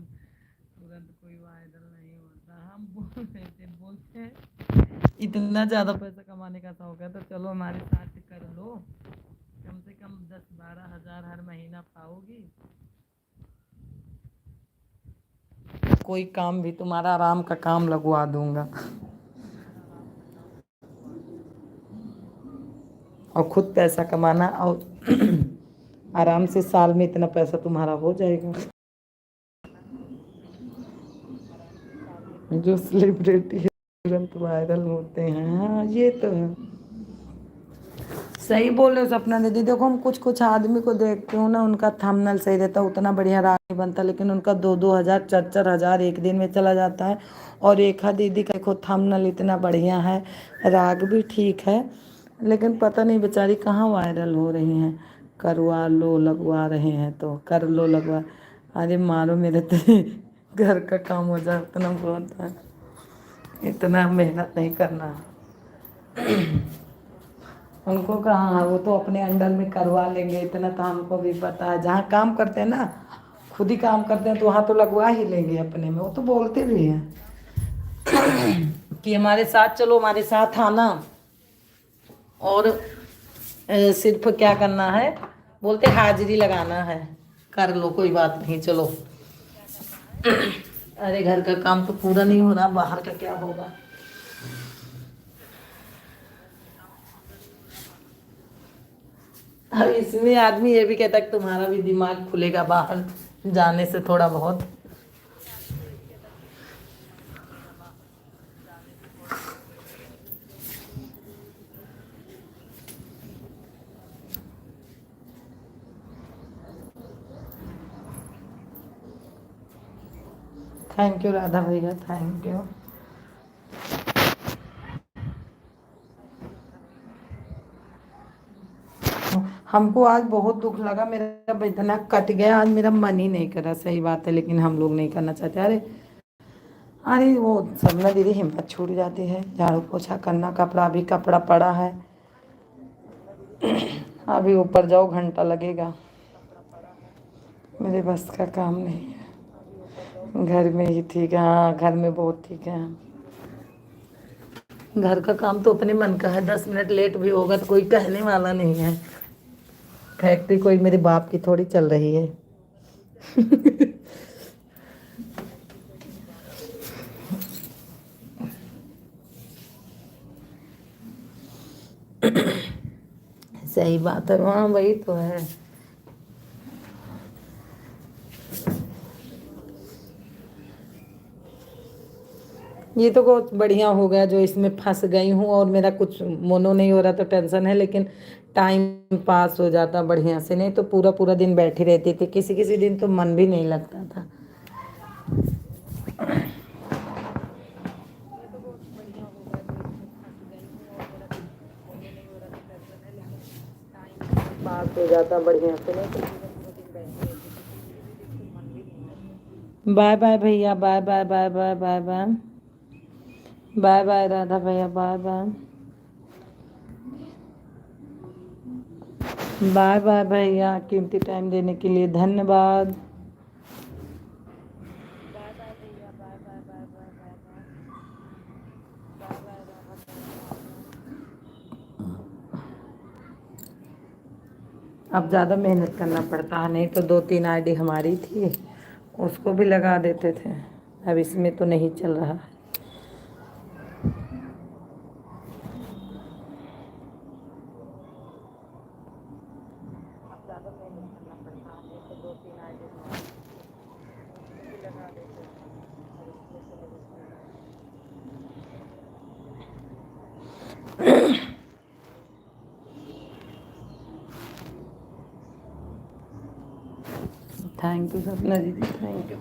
[SPEAKER 1] तुरंत कोई वायरल नहीं होता। हम बोल रहे थे, बोलते हैं इतना ज़्यादा पैसा कमाने का शौक है तो चलो हमारे साथ कर लो, कम से कम 10-12 हज़ार हर महीना पाओगी, कोई काम भी तुम्हारा आराम का काम लगवा दूंगा, और खुद पैसा कमाना, और आराम से साल में इतना पैसा तुम्हारा हो जाएगा। जो सेलिब्रिटी है तुरंत वायरल होते हैं, हाँ ये तो है। सही बोल रहे हो सपना दीदी। देखो हम कुछ कुछ आदमी को देखते हो ना, उनका थंबनेल सही रहता है, उतना बढ़िया राग नहीं बनता, लेकिन उनका 2-2 हज़ार 4-4 हज़ार एक दिन में चला जाता है। और रेखा दीदी का देखो थंबनेल इतना बढ़िया है, राग भी ठीक है, लेकिन पता नहीं बेचारी कहाँ वायरल हो रही हैं। करवा लो लगवा रहे हैं तो कर लो लगवा। अरे मारो मेरे तो घर का काम हो जाए उतना बहुत है, इतना मेहनत नहीं करना। उनको कहाँ, वो तो अपने अंडर में करवा लेंगे, इतना तो हमको भी पता है। जहाँ काम करते हैं ना, खुद ही काम करते हैं, तो वहाँ तो लगवा ही लेंगे अपने में। वो तो बोलते भी हैं कि हमारे साथ चलो, हमारे साथ आना, और सिर्फ क्या करना है, बोलते हाजिरी लगाना है, कर लो कोई बात नहीं चलो। अरे घर का काम तो पूरा नहीं हो रहा, बाहर का क्या होगा। अब इसमें आदमी ये भी कहता है कि तुम्हारा भी दिमाग खुलेगा बाहर जाने से थोड़ा बहुत। थैंक यू राधा भैया, थैंक यू। हमको आज बहुत दुख लगा, मेरा इतना कट गया आज, मेरा मन ही नहीं करा। सही बात है, लेकिन हम लोग नहीं करना चाहते। अरे अरे वो सबना दीदी हिम्मत छूट जाती है। झाड़ू पोछा करना, कपड़ा भी कपड़ा पड़ा है, अभी ऊपर जाओ घंटा लगेगा, मेरे बस का काम नहीं है। घर में ही ठीक है, हाँ घर में बहुत ठीक है। घर का काम तो अपने मन का है, 10 मिनट लेट भी होगा तो कोई कहने वाला नहीं है। फैक्ट्री कोई मेरे बाप की थोड़ी चल रही है। सही बात है, हाँ वही तो है। ये तो बहुत बढ़िया हो गया जो इसमें फंस गई हूँ, और मेरा कुछ मोनो नहीं हो रहा तो टेंशन है, लेकिन टाइम पास हो जाता बढ़िया से। नहीं तो पूरा पूरा दिन बैठी रहती थी, किसी किसी दिन तो मन भी नहीं लगता था। पास हो जाता बढ़िया से, नहीं तो बाय बाय भैया, bye bye bye bye bye bye bye bye Radha भैया, बाय बाय बाय बाय भैया, कीमती टाइम देने के लिए धन्यवाद। अब ज़्यादा मेहनत करना पड़ता है, नहीं तो 2-3 आईडी हमारी थी, उसको भी लगा देते थे। अब इसमें तो नहीं चल रहा है। थैंक यू सपना दीदी, थैंक यू।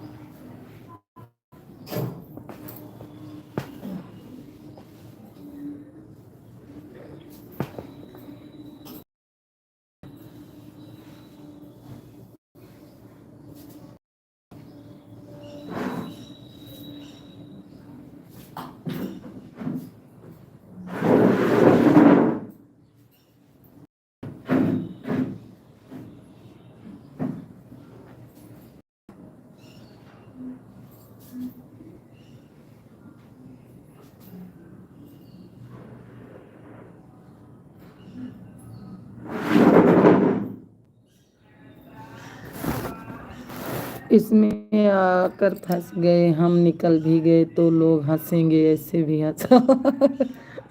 [SPEAKER 1] इसमें आकर फंस गए हम, निकल भी गए तो लोग हंसेंगे, ऐसे भी हंसा।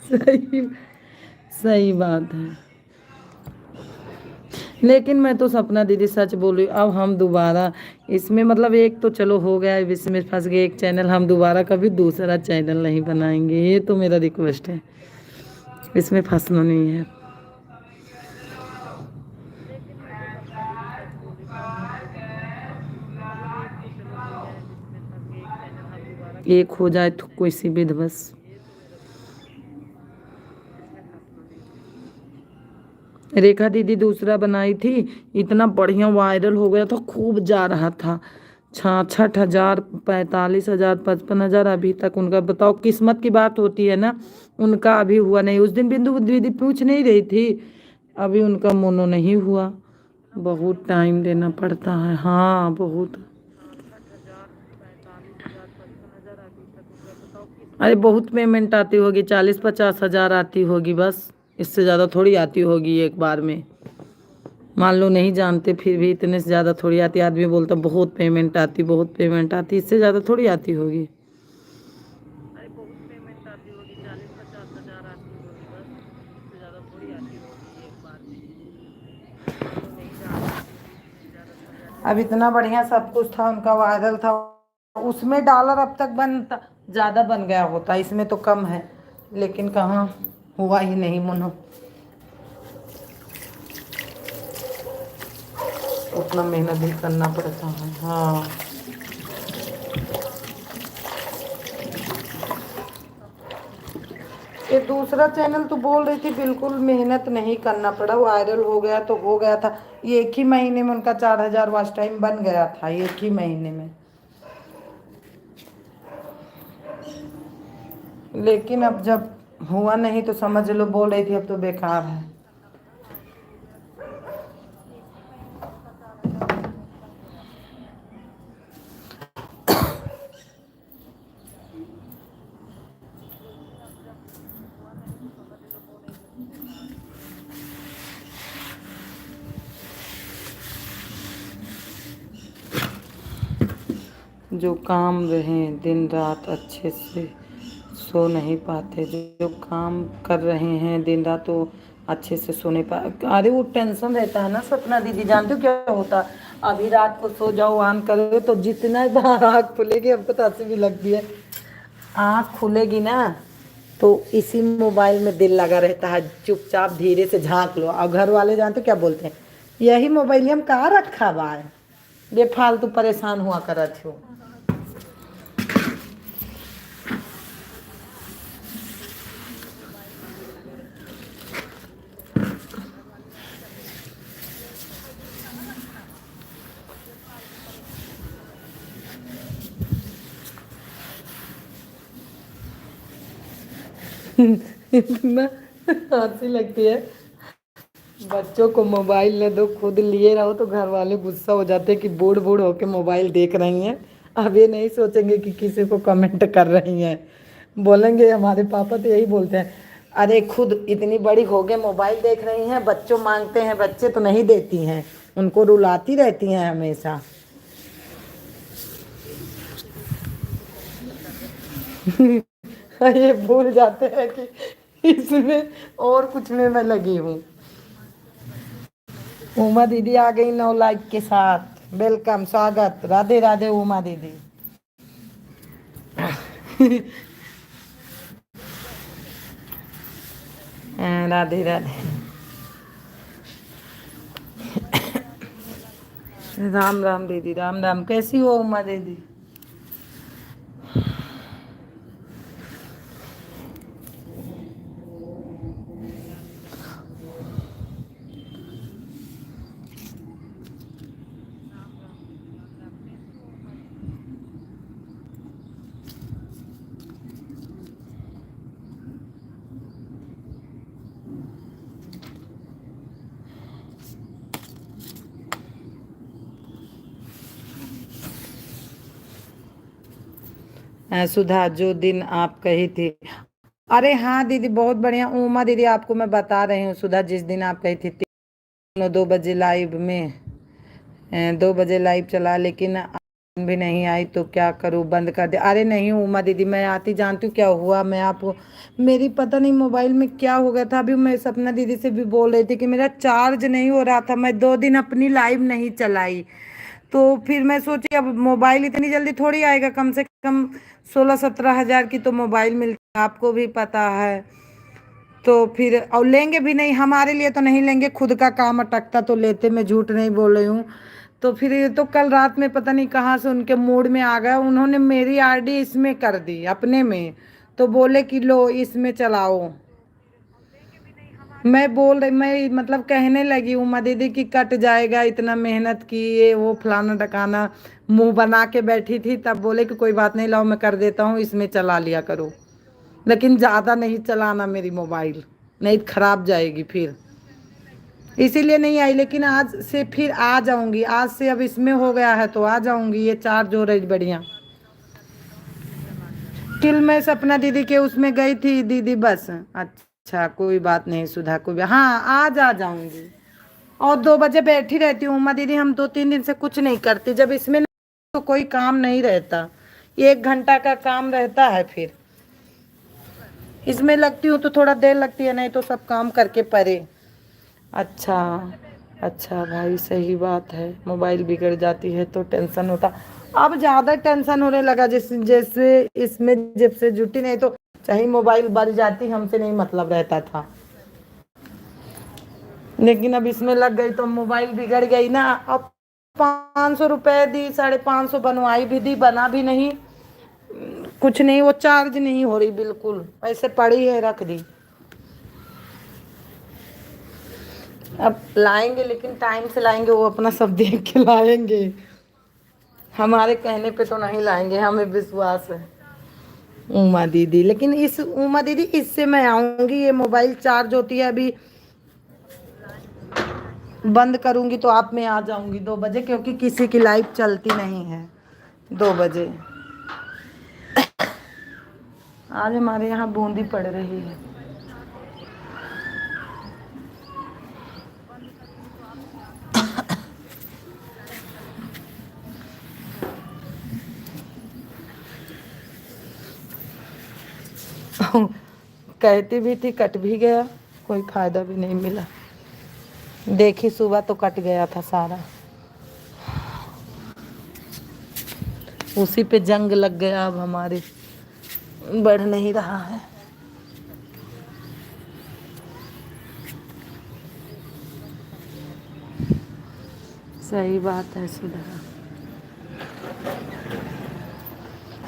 [SPEAKER 1] सही, सही बात है। लेकिन मैं तो सपना दीदी सच बोल रही हूँ, अब हम दोबारा इसमें, मतलब एक तो चलो हो गया, अब इसमें फंस गए एक चैनल, हम दोबारा कभी दूसरा चैनल नहीं बनाएंगे, ये तो मेरा रिक्वेस्ट है, इसमें फंसना नहीं है। एक हो जाए तो कोई सी विध बस। रेखा दीदी दूसरा बनाई थी, इतना बढ़िया वायरल हो गया था, खूब जा रहा था। 66,000, 45,000, 55,000 अभी तक उनका। बताओ किस्मत की बात होती है ना, उनका अभी हुआ नहीं। उस दिन बिंदु दीदी पूछ नहीं रही थी, अभी उनका मोनो नहीं हुआ। बहुत टाइम देना पड़ता है, हाँ बहुत। अरे बहुत पेमेंट आती होगी, 40-50 हज़ार आती होगी बस, इससे ज़्यादा थोड़ी आती होगी एक बार में। मान लो नहीं जानते फिर भी इतने से ज़्यादा थोड़ी आती। आदमी बोलता बहुत पेमेंट आती, बहुत पेमेंट आती, इससे ज़्यादा थोड़ी आती होगी। अब इतना बढ़िया सब कुछ था उनका, वायरल था, उसमें डॉलर अब तक बनता ज़्यादा बन गया होता, इसमें तो कम है, लेकिन कहाँ हुआ ही नहीं मोनो। उतना मेहनत भी करना पड़ता है, हाँ। ये दूसरा चैनल तो बोल रही थी बिल्कुल मेहनत नहीं करना पड़ा, वायरल हो गया तो हो गया था। ये एक ही महीने में उनका 4,000 वॉच टाइम बन गया था, एक ही महीने में। लेकिन अब जब हुआ नहीं तो समझ लो, बोल रही थी अब तो बेकार है। जो काम रहे दिन रात अच्छे से सो नहीं पाते, जो काम कर रहे हैं दिन रात तो अच्छे से सो नहीं पा। अरे वो टेंशन रहता है ना सपना दीदी, जानते हो क्या होता, अभी रात को सो जाओ ऑन करो तो जितना बार आँख खुलेगी, अब तो हंसी भी लगती है, आँख खुलेगी ना तो इसी मोबाइल में दिल लगा रहता है, चुपचाप धीरे से झांक लो। और घर वाले जानते हो क्या बोलते हैं, यही मोबाइल हम कहाँ रखा हुआ है, बेफालतू परेशान हुआ करत हो। इतना हंसी लगती है, बच्चों को मोबाइल न दो, खुद लिए रहो तो घर वाले गुस्सा हो जाते हैं कि बूढ़ बूढ़ होके मोबाइल देख रही हैं। अब ये नहीं सोचेंगे कि किसी को कमेंट कर रही हैं, बोलेंगे हमारे पापा तो यही बोलते हैं, अरे खुद इतनी बड़ी हो गए मोबाइल देख रही हैं, बच्चों मांगते हैं, बच्चे तो नहीं देती हैं, उनको रुलाती रहती हैं हमेशा। ये भूल जाते हैं कि इसमें और कुछ में मैं लगी हूँ। उमा दीदी आ गई 9 लाइक के साथ, वेलकम, स्वागत, राधे राधे उमा दीदी। राधे राधे, राम राम दीदी, राम राम, कैसी हो उमा दीदी। सुधा, जो दिन आप कही थी, अरे हाँ दीदी बहुत बढ़िया उमा दीदी, आपको मैं बता रही हूँ सुधा, जिस दिन आप कही थी 2 बजे लाइव में, 2 बजे लाइव चला, लेकिन भी नहीं आई तो क्या करूँ, बंद कर दे। अरे नहीं उमा दीदी, मैं आती, जानती हूँ क्या हुआ, मैं आपको, मेरी पता नहीं मोबाइल में क्या हो गया था। अभी मैं सपना दीदी से भी बोल रही थी कि मेरा चार्ज नहीं हो रहा था, मैं 2 दिन अपनी लाइव नहीं चलाई, तो फिर मैं सोची अब मोबाइल इतनी जल्दी थोड़ी आएगा, कम से कम 16-17 हज़ार की तो मोबाइल मिलती है, आपको भी पता है। तो फिर और लेंगे भी नहीं, हमारे लिए तो नहीं लेंगे, खुद का काम अटकता तो लेते, मैं झूठ नहीं बोल रही हूँ। तो फिर ये तो कल रात में पता नहीं कहाँ से उनके मूड में आ गया, उन्होंने मेरी आरडी इसमें कर दी अपने में, तो बोले कि लो इसमें चलाओ। मैं बोल रही, मैं मतलब कहने लगी उमा दीदी की कट जाएगा, इतना मेहनत की ये वो फलाना टकाना, मुंह बना के बैठी थी, तब बोले कि कोई बात नहीं, लाओ मैं कर देता हूँ, इसमें चला लिया करो, लेकिन ज़्यादा नहीं चलाना मेरी मोबाइल, नहीं खराब जाएगी फिर, इसीलिए नहीं आई। लेकिन आज से फिर आ जाऊंगी, आज से अब इसमें हो गया है तो आ जाऊंगी, ये चार्ज हो रही बढ़िया। कल मैं सपना दीदी के उसमें गई थी दीदी बस। अच्छा कोई बात नहीं सुधा, कोई हाँ आज आ जाऊंगी, और 2 बजे बैठी रहती हूँ उमा दीदी, हम 2-3 दिन से कुछ नहीं करते, जब इसमें तो कोई काम नहीं रहता, 1 घंटा का काम रहता है, फिर इसमें लगती हूँ तो थोड़ा देर लगती है, नहीं तो सब काम करके परे। अच्छा अच्छा भाई सही बात है, मोबाइल बिगड़ जाती है तो टेंशन होता, अब ज़्यादा टेंशन होने लगा, जैसे जैसे इसमें जब से जुटी, नहीं तो चाहे मोबाइल बढ़ जाती हमसे नहीं मतलब रहता था, लेकिन अब इसमें लग गई तो मोबाइल बिगड़ गई ना। अब 500 रुपए दी, 550 बनवाई भी दी, बना भी नहीं कुछ नहीं, वो चार्ज नहीं हो रही बिल्कुल, ऐसे पड़ी है रख दी। अब लाएंगे लेकिन टाइम से लाएंगे, वो अपना सब देख के लाएंगे, हमारे कहने पे तो नहीं लाएंगे, हमें विश्वास है उमा दीदी। लेकिन इस उमा दीदी इससे मैं आऊंगी, ये मोबाइल चार्ज होती है अभी, बंद करूंगी तो आप में आ जाऊंगी 2 बजे, क्योंकि किसी की लाइफ चलती नहीं है 2 बजे। आज हमारे यहाँ बूंदी पड़ रही है। कहती भी थी कट भी गया, कोई फायदा भी नहीं मिला, देखी सुबह तो कट गया था सारा, उसी पे जंग लग गया, अब हमारे बढ़ नहीं रहा है। सही बात है सुधा,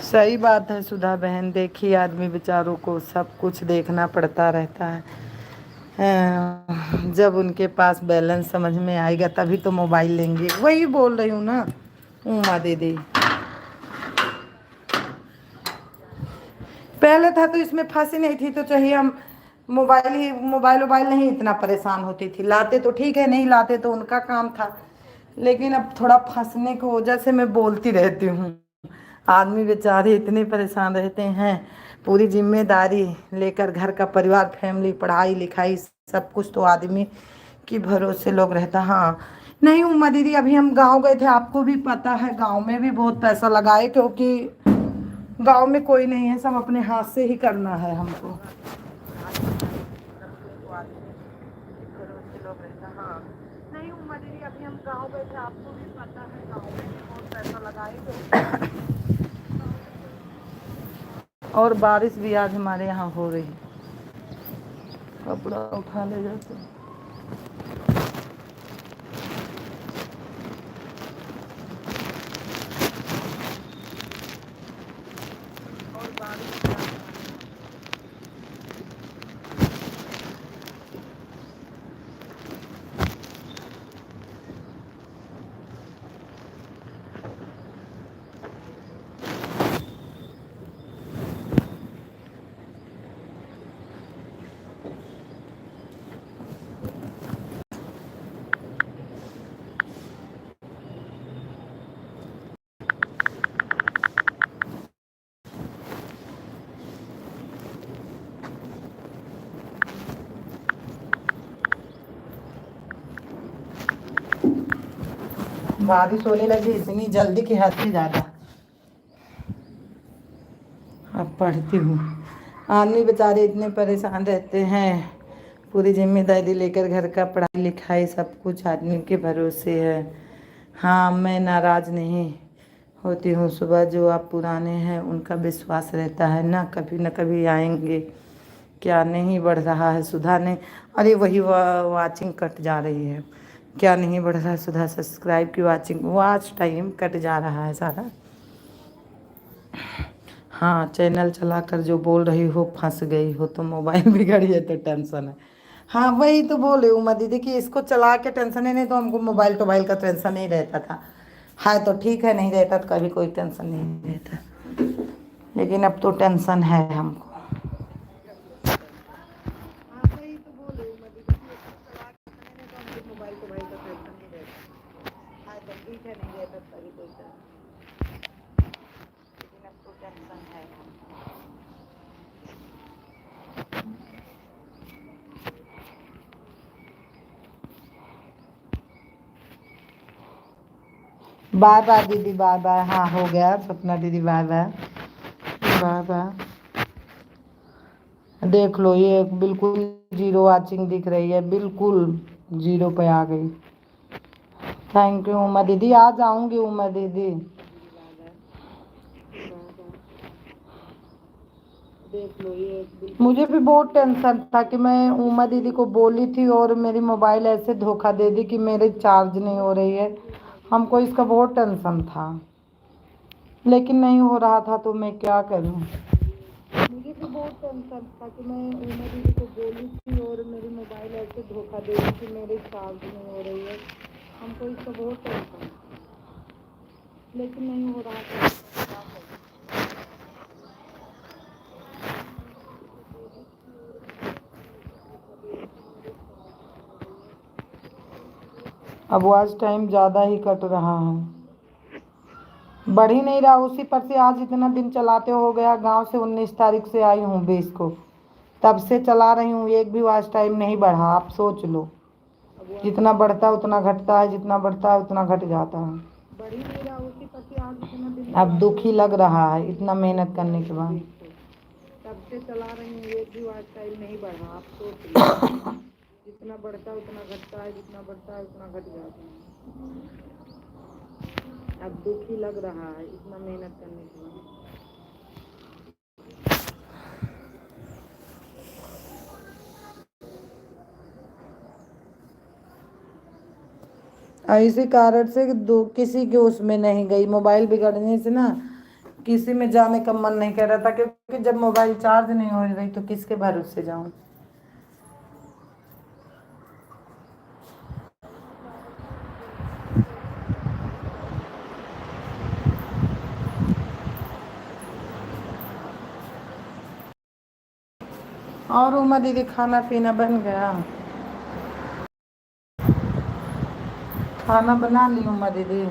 [SPEAKER 1] सही बात है सुधा बहन, देखिए आदमी बेचारों को सब कुछ देखना पड़ता रहता है। जब उनके पास बैलेंस समझ में आएगा तभी तो मोबाइल लेंगे, वही बोल रही हूँ ना उमा दीदी। पहले था तो इसमें फंसी नहीं थी, तो चाहिए हम मोबाइल वोबाइल नहीं इतना परेशान होती थी, लाते तो ठीक है, नहीं लाते तो उनका काम था, लेकिन अब थोड़ा फंसने की वजह से मैं बोलती रहती हूँ। आदमी बेचारे इतने परेशान रहते हैं, पूरी जिम्मेदारी लेकर घर का परिवार फैमिली पढ़ाई लिखाई सब कुछ तो आदमी की भरोसे लोग रहता। हाँ नहीं उमा दीदी, अभी हम गांव गए थे, आपको भी पता है गांव में भी बहुत पैसा लगाए, क्योंकि गांव में कोई नहीं है, सब अपने हाथ से ही करना है हमको। हाँ नहीं उमा दीदी, अभी हम गांव गए थे, आपको भी पता है गांव में भी बहुत पैसा लगाए, और बारिश भी आज हमारे यहाँ हो रही है, कपड़ा उठा ले जाते हैं। बारिश होने लगी इतनी जल्दी कि हद से ज़्यादा। अब पढ़ती हूँ, आदमी बेचारे इतने परेशान रहते हैं, पूरी जिम्मेदारी लेकर घर का पढ़ाई लिखाई सब कुछ आदमी के भरोसे है। हाँ मैं नाराज़ नहीं होती हूँ, सुबह जो आप पुराने हैं उनका विश्वास रहता है ना, कभी न कभी आएंगे। क्या नहीं बढ़ रहा है सुधा ने, अरे वही वाचिंग कट जा रही है, क्या नहीं बढ़ रहा है सुधा? सब्सक्राइब की वॉच टाइम कट जा रहा है सारा। हाँ, चैनल चलाकर जो बोल रही हो फंस गई हो तो मोबाइल बिगड़ी है तो टेंशन है। हाँ वही तो बोले उमा दीदी कि इसको चला के टेंशन ही नहीं, तो हमको मोबाइल टोबाइल का टेंशन नहीं रहता था। है तो ठीक है, नहीं रहता तो कभी कोई टेंशन नहीं रहता, लेकिन अब तो टेंशन है हमको। हाँ वही तो बोले उमा दीदी कि इसको चला के टेंशन नहीं, तो हमको मोबाइल टोबाइल का टेंशन नहीं रहता। है तो ठीक है, नहीं रहता तो कभी कोई टेंशन, लेकिन अब तो टेंशन है हमको। बाय बाय दीदी, बाय बाय। हाँ हो गया सपना दीदी, बाय बाय। Bye bye. देख लो ये बिल्कुल जीरो वाचिंग दिख रही है, बिल्कुल जीरो पे आ गई। थैंक यू उमा दीदी, आ जाऊंगी उमा दीदी। देख लो ये मुझे भी बहुत टेंशन था कि मैं उमा दीदी को बोली थी और मेरी मोबाइल ऐसे धोखा दे दी कि मेरे चार्ज नहीं हो रही है। हमको इसका बहुत टेंशन था, लेकिन नहीं हो रहा था तो मैं क्या करूं। मुझे भी बहुत टेंशन था कि मैं उमा दीदी को बोली थी और मेरी मोबाइल ऐसे धोखा दे दी कि मेरे चार्ज नहीं हो रही है। हमको इसका बहुत टेंशन था, लेकिन नहीं हो रहा था तो मैं क्या करूं। अब वॉच टाइम ज़्यादा ही कट रहा है, बढ़ ही नहीं रहा। उसी पर से आज इतना दिन चलाते हो गया, गांव से 19 तारीख से आई हूँ 20 को, तब से चला रही हूँ, एक भी वॉच टाइम नहीं बढ़ा। आप सोच लो, जितना बढ़ता है उतना घटता है, जितना बढ़ता है उतना घट जाता है। बढ़ ही नहीं रहा, उसी पर से आज इतना दिन अब दुख ही लग रहा है इतना मेहनत करने के बाद। तब से चला रही हूँ, एक भी वॉच टाइम नहीं बढ़ा। आप सोच लो, जितना बढ़ता है उतना घटता है, जितना बढ़ता है उतना घट जाता है। अब दुख ही लग रहा है इतना मेहनत करने के बाद। इसी कारण से दो किसी के उसमें नहीं गई, मोबाइल बिगड़ने से ना किसी में जाने का मन नहीं कर रहा था, क्योंकि जब मोबाइल चार्ज नहीं हो रही तो किसके भरोसे जाऊं। और उमा दीदी खाना पीना बन गया? खाना बना ली उमा दीदी?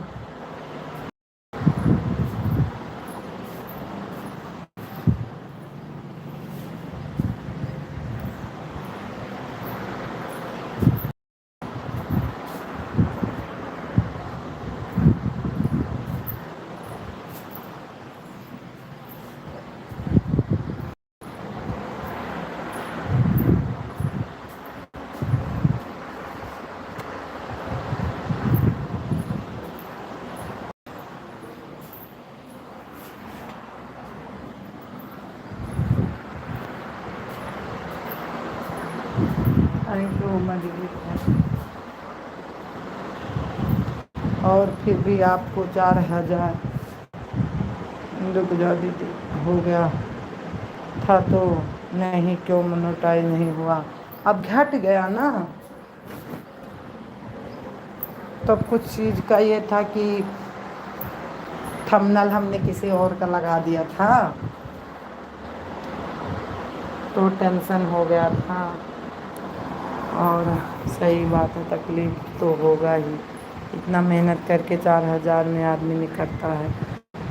[SPEAKER 1] थैंक यू उमा दीदी। और फिर भी आपको 4000 रुक जा दीदी हो गया था तो नहीं, क्यों मोनेटाइज नहीं हुआ? अब घट गया ना। तो कुछ चीज़ का ये था कि थंबनेल हमने किसी और का लगा दिया था तो टेंशन हो गया था। और सही बात है, तकलीफ तो होगा ही, इतना मेहनत करके 4000 में आदमी निकलता है।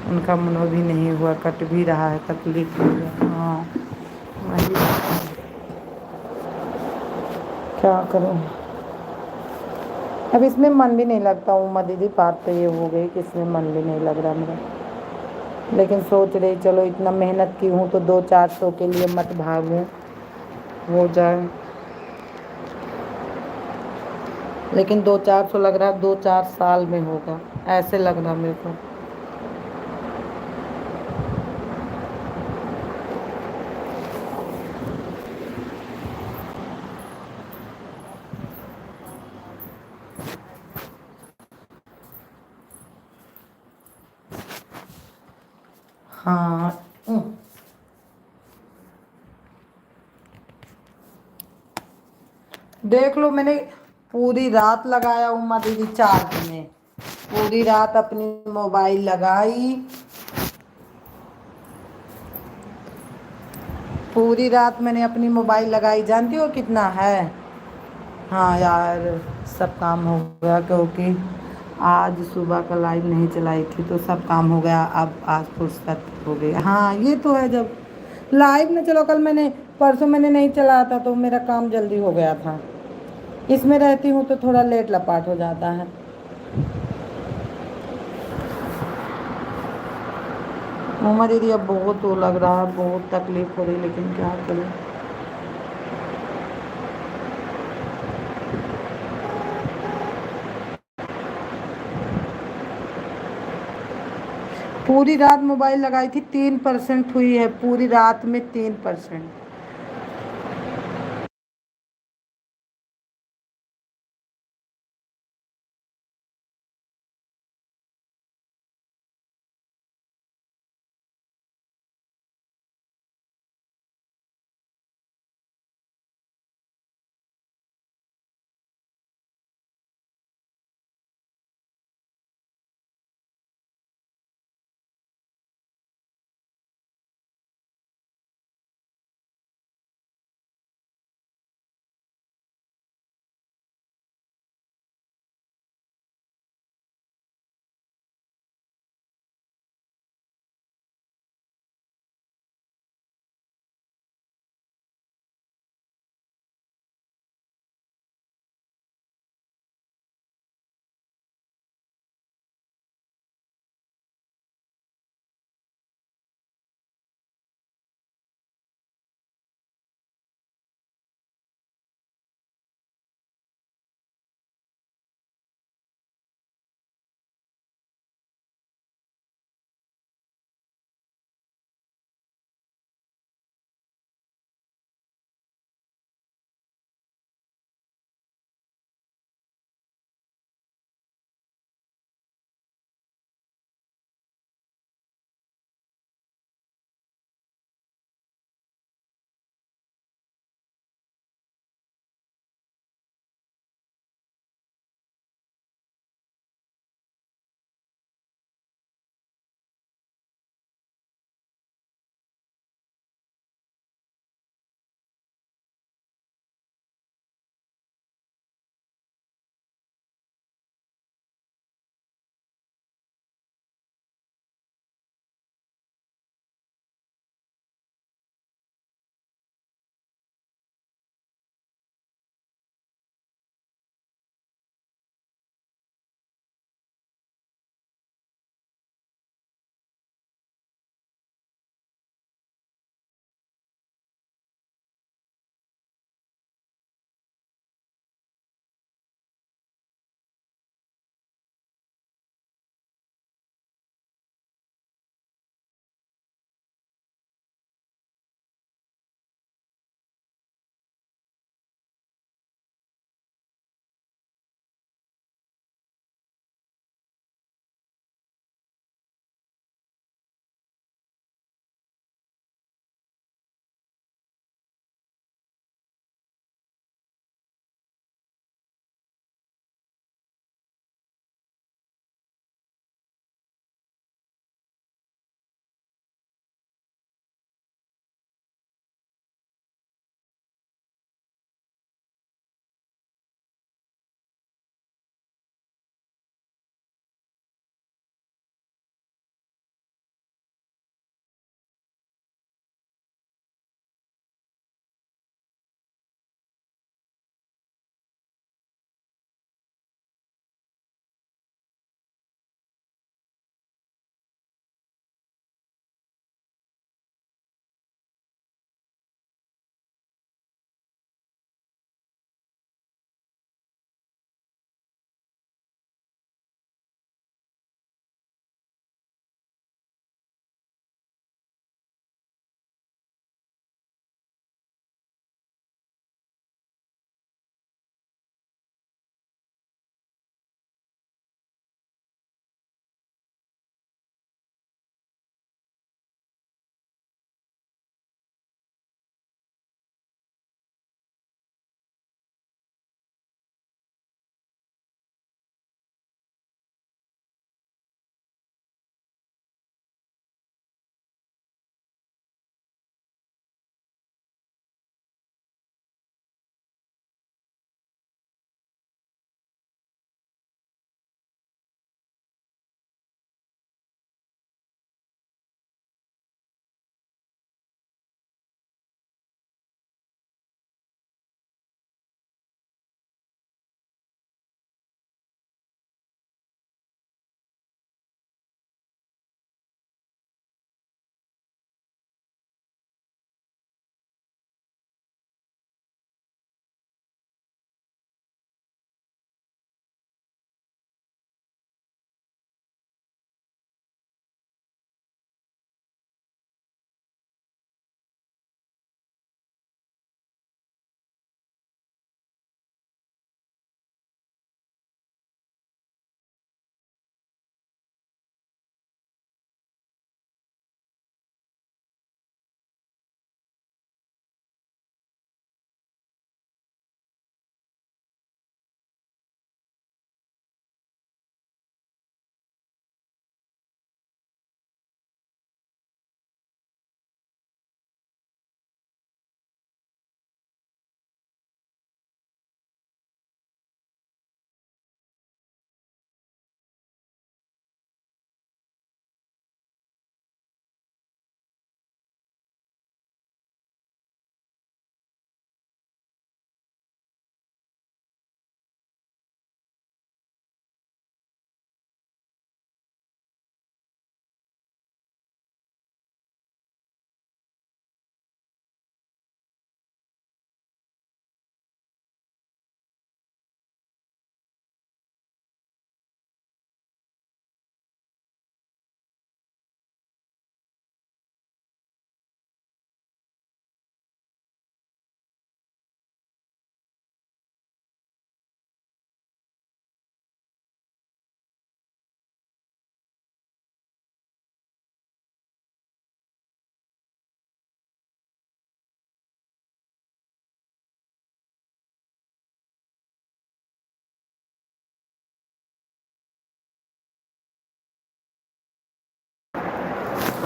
[SPEAKER 1] उनका मनो भी नहीं हुआ, कट भी रहा है, तकलीफ हो गया। हाँ वही क्या करूँ। अब इसमें मन भी नहीं लगता। उमा दीदी बात तो ये हो गई कि इसमें मन भी नहीं लग रहा मेरा, लेकिन सोच रही चलो इतना मेहनत की हूँ तो 200-400 के लिए मत भागूं, हो जाए। लेकिन 200-400 लग रहा है 2-4 साल में होगा, ऐसे लग रहा मेरे को। हाँ। देख लो, मैंने पूरी रात लगाया उमा दीदी चार्ज में, पूरी रात अपनी मोबाइल लगाई, पूरी रात मैंने अपनी मोबाइल लगाई, जानती हो कितना है। हाँ यार, सब काम हो गया क्योंकि आज सुबह का लाइव नहीं चलाई थी तो सब काम हो गया, अब आज फुर्सत हो गई। हाँ ये तो है, जब लाइव में चलो, कल मैंने परसों मैंने नहीं चलाया था तो मेरा काम जल्दी हो गया था। इसमें रहती हूँ तो थोड़ा लेट लपाट हो जाता है। उमा दीदी अब बहुत वो लग रहा है, बहुत तकलीफ हो रही, लेकिन क्या करें। पूरी रात मोबाइल लगाई थी, 3% हुई है पूरी रात में, 3%।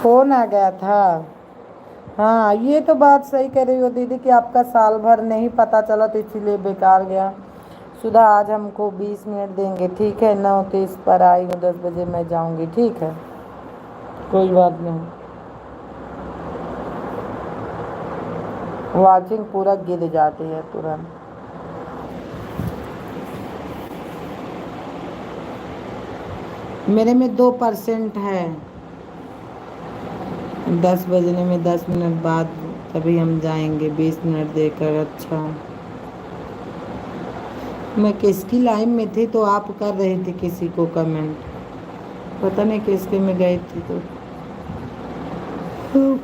[SPEAKER 1] फोन आ गया था। हाँ ये तो बात सही कह रही हो दीदी कि आपका साल भर नहीं पता चला तो इसीलिए बेकार गया। सुधा आज हमको 20 मिनट देंगे, ठीक है? 9:30 पर आई हूँ, 10 बजे मैं जाऊँगी, ठीक है? कोई बात नहीं। वॉचिंग पूरा गिर जाती है तुरंत। मेरे में 2% है। 10 बजने में 10 मिनट बाद तभी हम जाएंगे, 20 मिनट देकर। अच्छा, मैं किसकी लाइन में थी तो आप कर रहे थे किसी को कमेंट, पता नहीं किसके में गई थी तो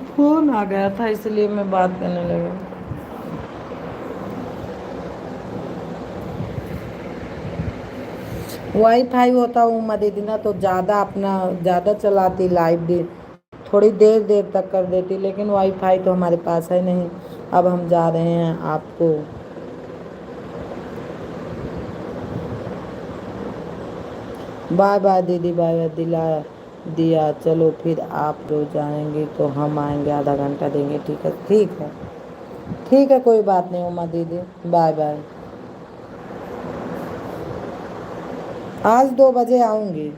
[SPEAKER 1] फोन आ गया था इसलिए मैं बात करने लगा। वाईफाई होता उमा दीदी ना तो ज़्यादा अपना ज़्यादा चलाती, लाइव भी थोड़ी देर देर तक कर देती, लेकिन वाईफाई तो हमारे पास है नहीं। अब हम जा रहे हैं आपको। बाय बाय दीदी, बाय बाय, दिला दिया। चलो फिर आप लोग जाएंगे तो हम आएंगे, आधा घंटा देंगे, ठीक है? ठीक है, ठीक है, कोई बात नहीं उमा दीदी, बाय बाय। आज 2 बजे आऊँगी।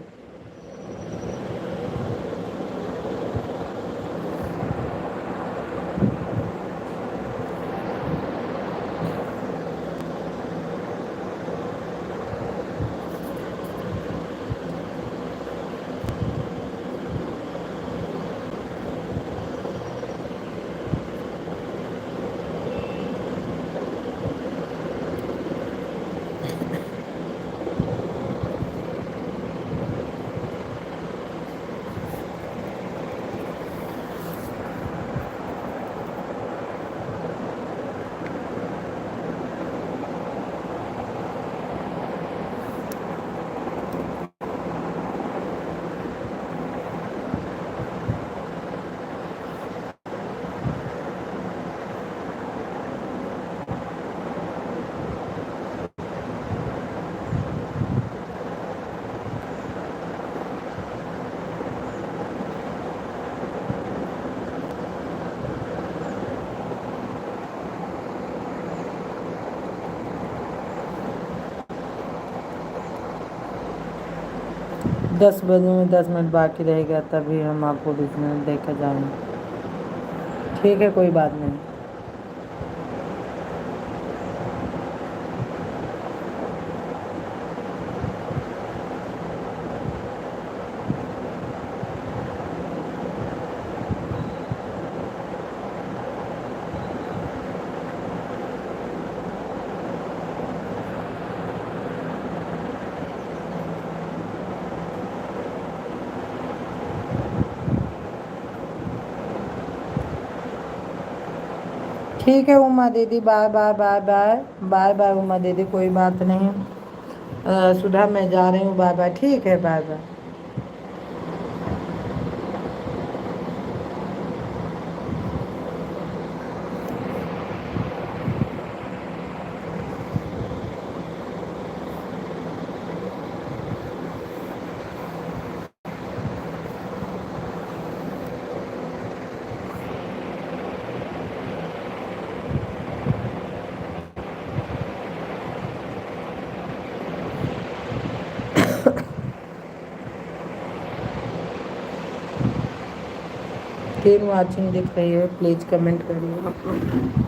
[SPEAKER 1] 10 बजे में 10 मिनट बाकी रहेगा तभी हम आपको 20 मिनट देकर जाएंगे, ठीक है? कोई बात नहीं। ठीक है उमा दीदी, bye bye bye bye bye bye Uma दीदी, कोई बात नहीं। सुधा मैं जा रही हूँ, बाय बाय, ठीक है? Bye bye. फिर वॉचिंग दिख रही है, प्लीज़ कमेंट करिए।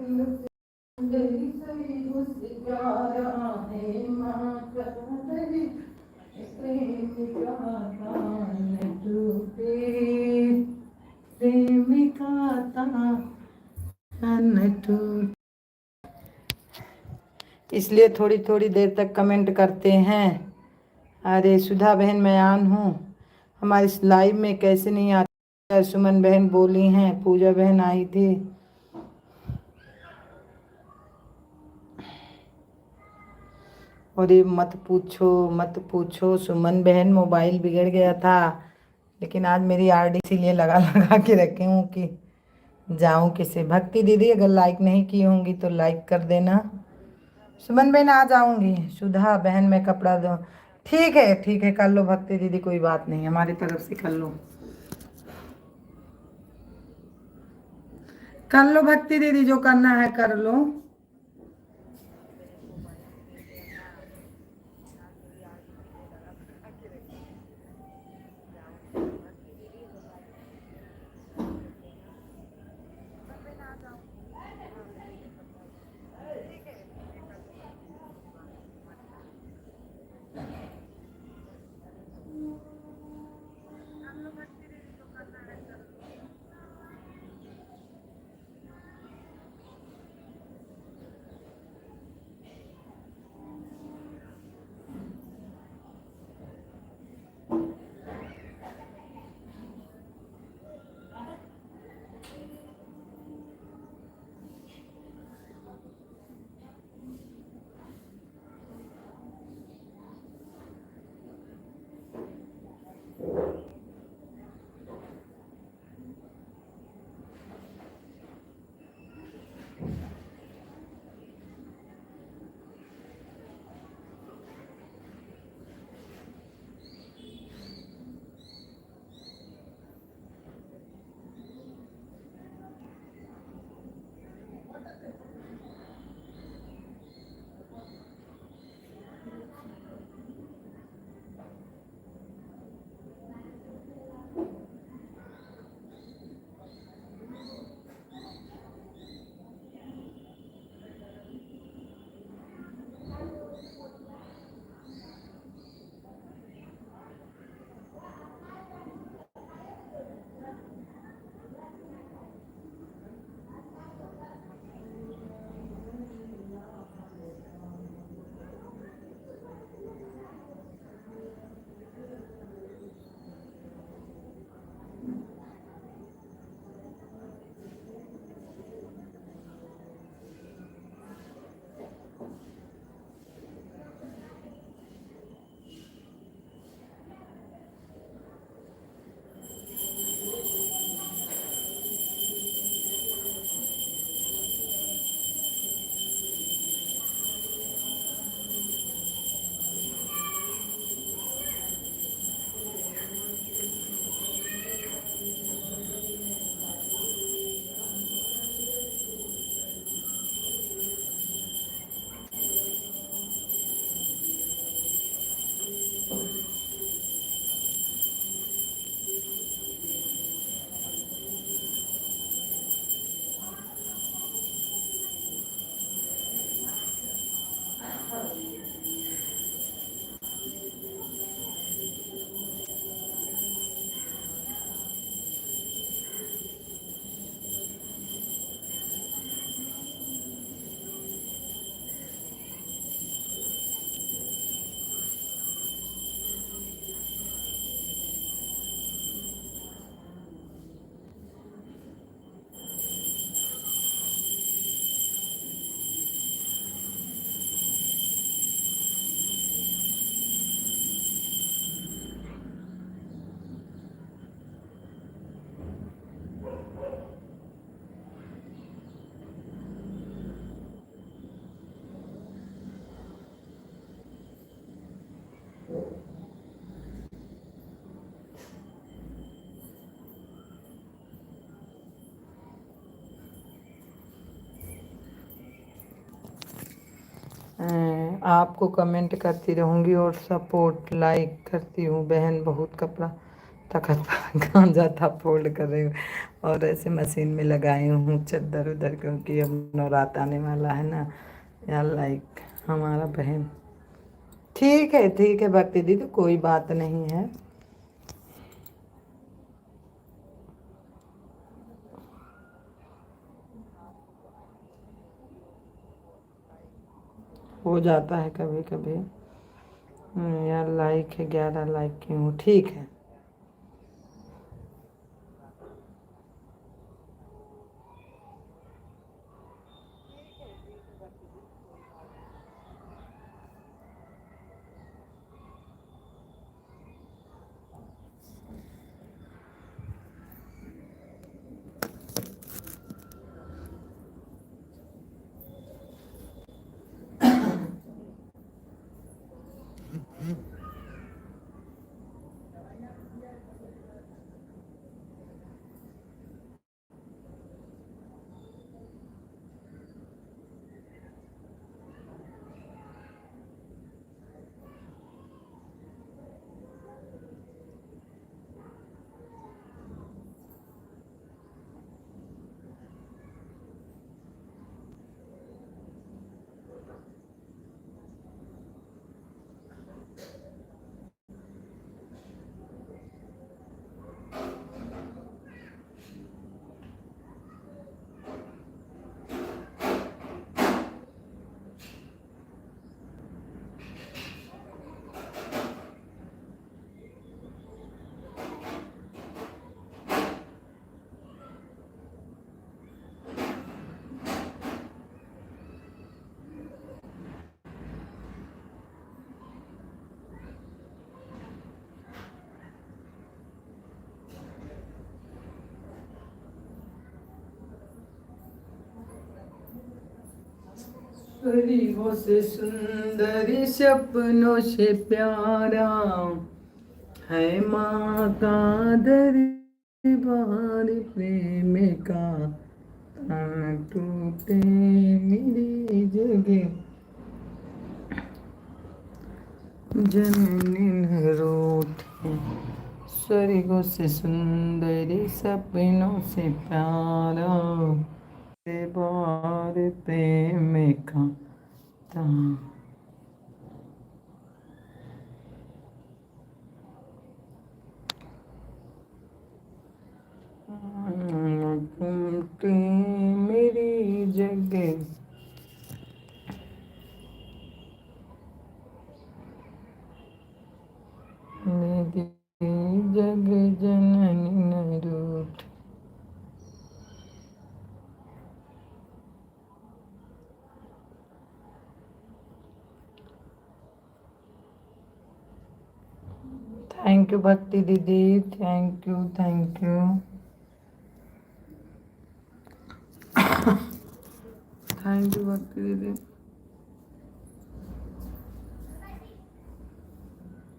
[SPEAKER 1] गई सही उससे प्यारा है माँ का दरी, प्रेम का तान टूटे, प्रेम का तान टूटे। इसलिए थोड़ी थोड़ी देर तक कमेंट करते हैं। अरे सुधा बहन मैं आन हूँ, हमारे इस लाइव में कैसे नहीं आती। सुमन बहन बोली हैं, पूजा बहन आई थी। और ये मत पूछो सुमन बहन, मोबाइल बिगड़ गया था, लेकिन आज मेरी आरडी इसीलिए लगा लगा के रखी हूँ कि जाऊँ किसे। भक्ति दीदी अगर लाइक नहीं की होंगी तो लाइक कर देना। सुमन बहन आ जाऊंगी, सुधा बहन मैं कपड़ा दो। ठीक है कर लो भक्ति दीदी, कोई बात नहीं, हमारी तरफ से कर लो, कर लो भक्ति दीदी, जो करना है कर लो। आपको कमेंट करती रहूँगी और सपोर्ट लाइक करती हूँ बहन। बहुत कपड़ा तखत गांजा था फोल्ड कर रही हूँ। और ऐसे मशीन में लगाई हूँ चद्दर उधर, क्योंकि अब नवरात्र आने वाला है ना यार, लाइक हमारा बहन। ठीक है भक्ति दीदी, कोई बात नहीं है। हो जाता है कभी कभी। यार लाइक है, 11 लाइक की हूँ, ठीक है। गरीबों से सुंदरी सपनों से प्यारा है माँ का दरबार प्रेम का। तन टूटे मेरी जगह जननी न रूठे। स्वर्गों से सुंदरी सपनों से प्यारा बार प्रेम का। टूटे मेरी जगह मेरी जग जननी न रूठ। थैंक यू भक्ति दीदी, thank you thank you. Thank you भक्ति दीदी।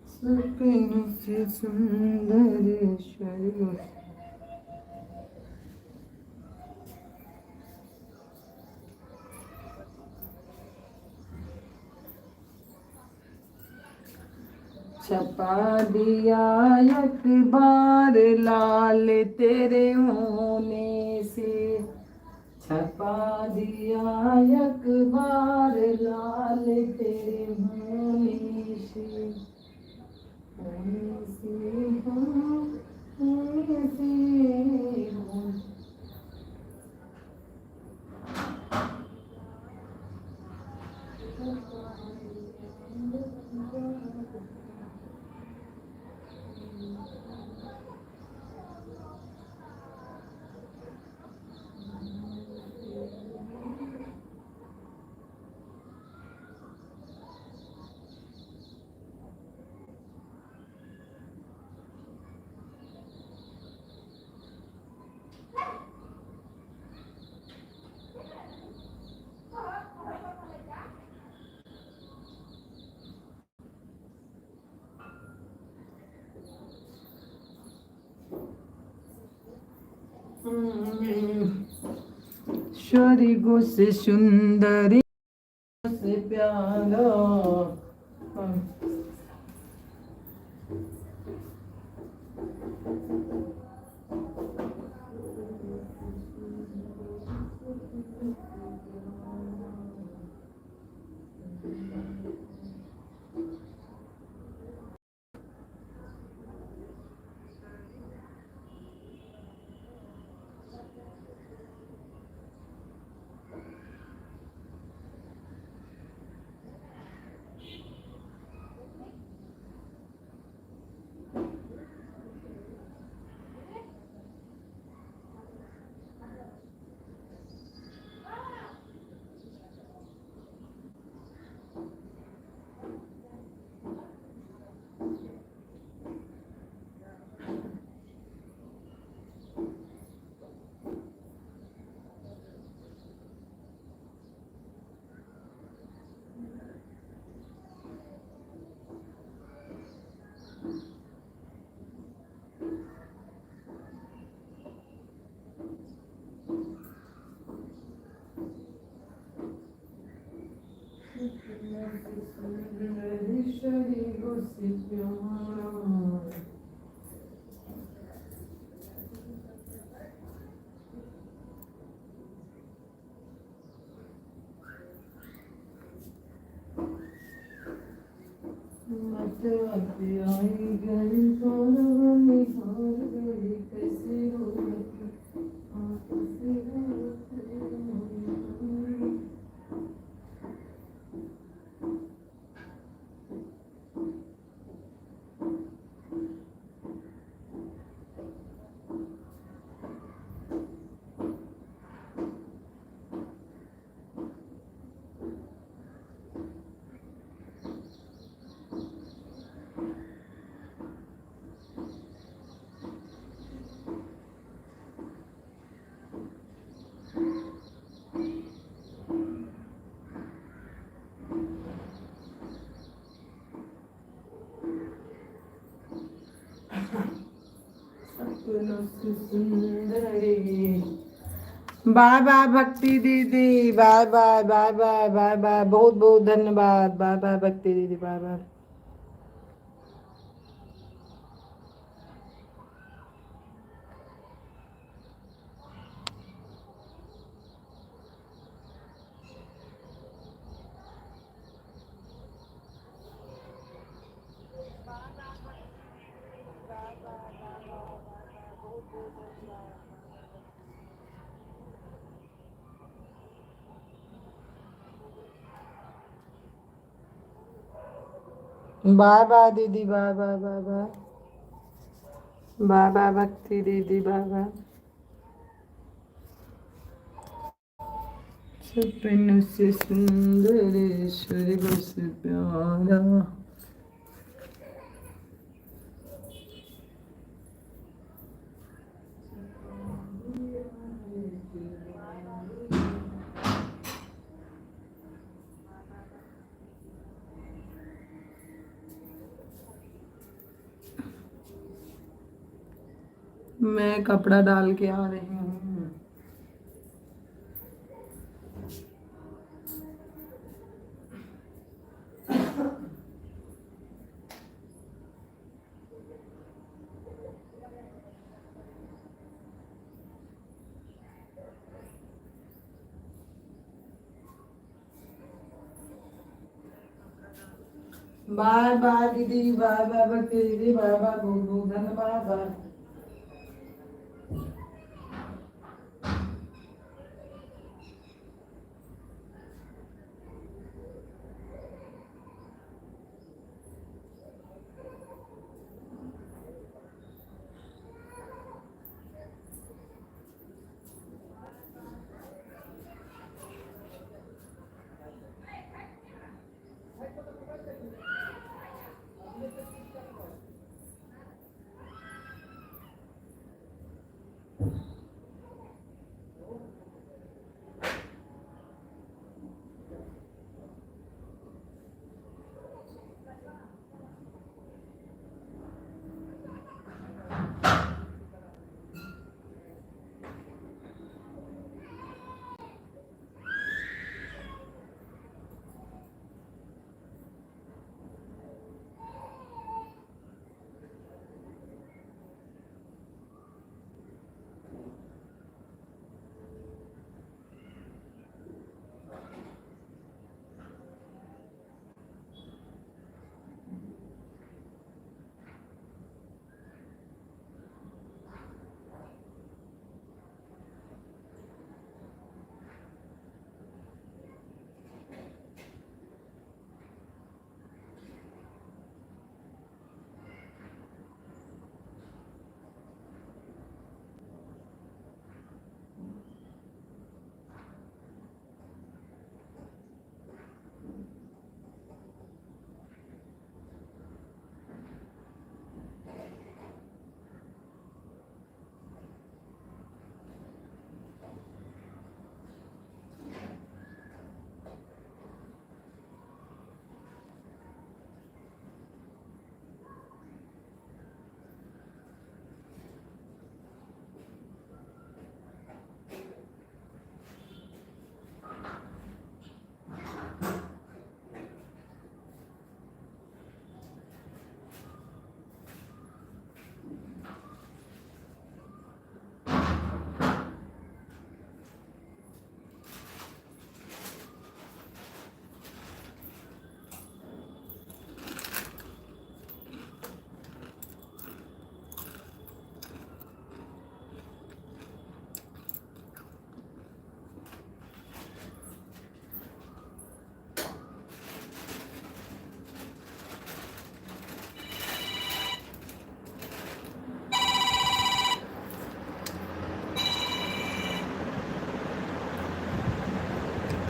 [SPEAKER 1] सपनों से सुंदर स्वर्ग छपा दिया अखबार लाल तेरे होने से। छपा दिया अखबार लाल तेरे होने से। होने से होने से स्वर्गों से सुंदरी से प्यारा। से प्यारा। मत आई गई निहार गई कैसे रोती आंखों से रोती। सपनों से सुंदरी। बाय बाय भक्ति दीदी, bye bye bye bye bye bye, बहुत बहुत धन्यवाद, बाय बाय भक्ति दीदी, बाय बाय। बाय बाय दीदी, bye bye bye bye, bye bye Bhakti दीदी, बाय बाय। सपनों से सुंदर स्वर्ग से प्यारा। मैं कपड़ा डाल के आ रही हूँ। बाय बाय दीदी, बाय बाय भक्ति दीदी, बाय बाय, बहुत बहुत धन्यवाद, bye.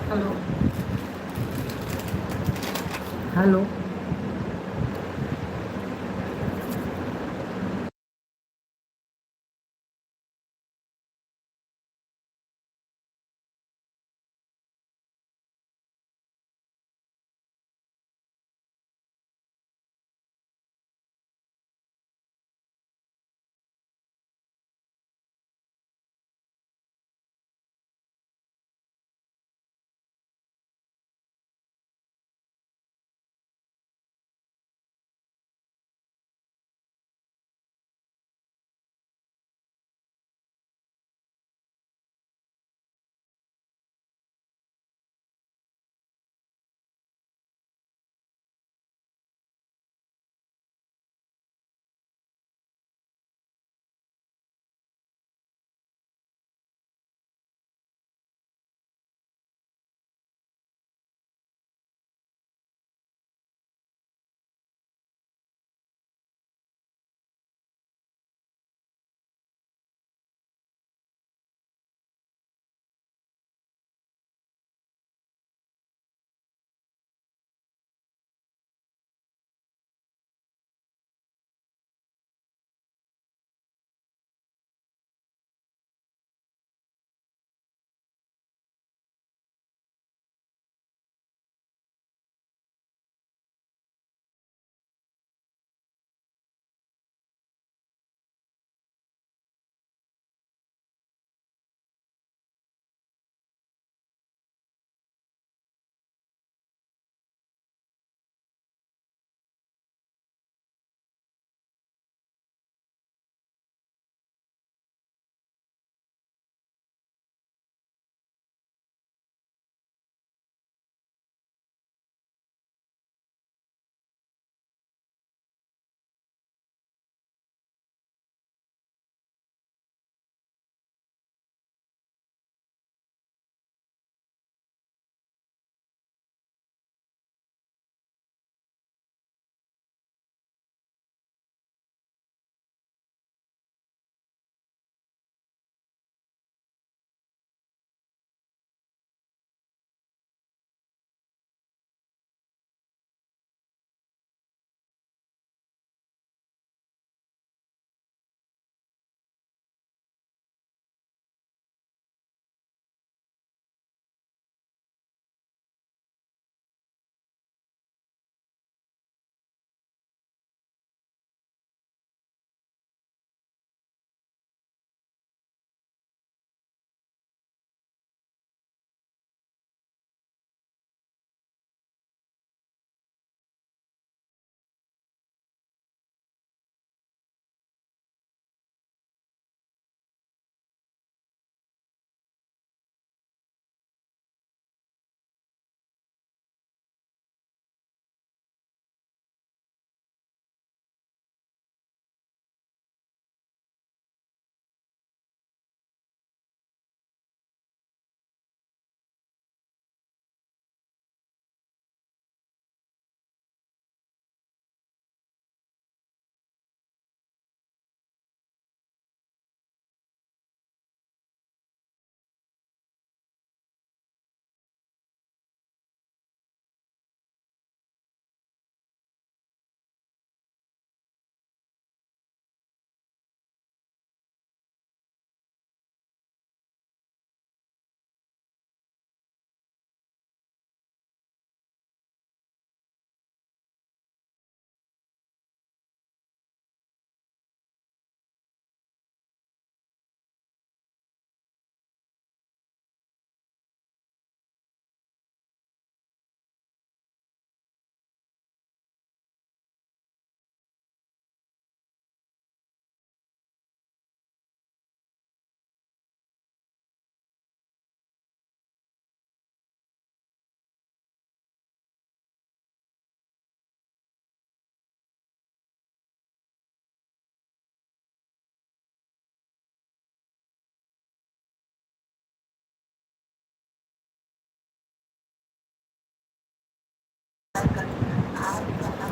[SPEAKER 1] Hello hello.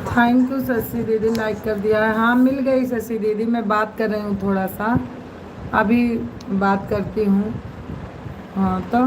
[SPEAKER 1] Thank you Shashi दीदी, लाइक कर दिया है। हाँ मिल गई शशि दीदी, मैं बात कर रही हूँ थोड़ा सा, अभी बात करती हूँ। हाँ तो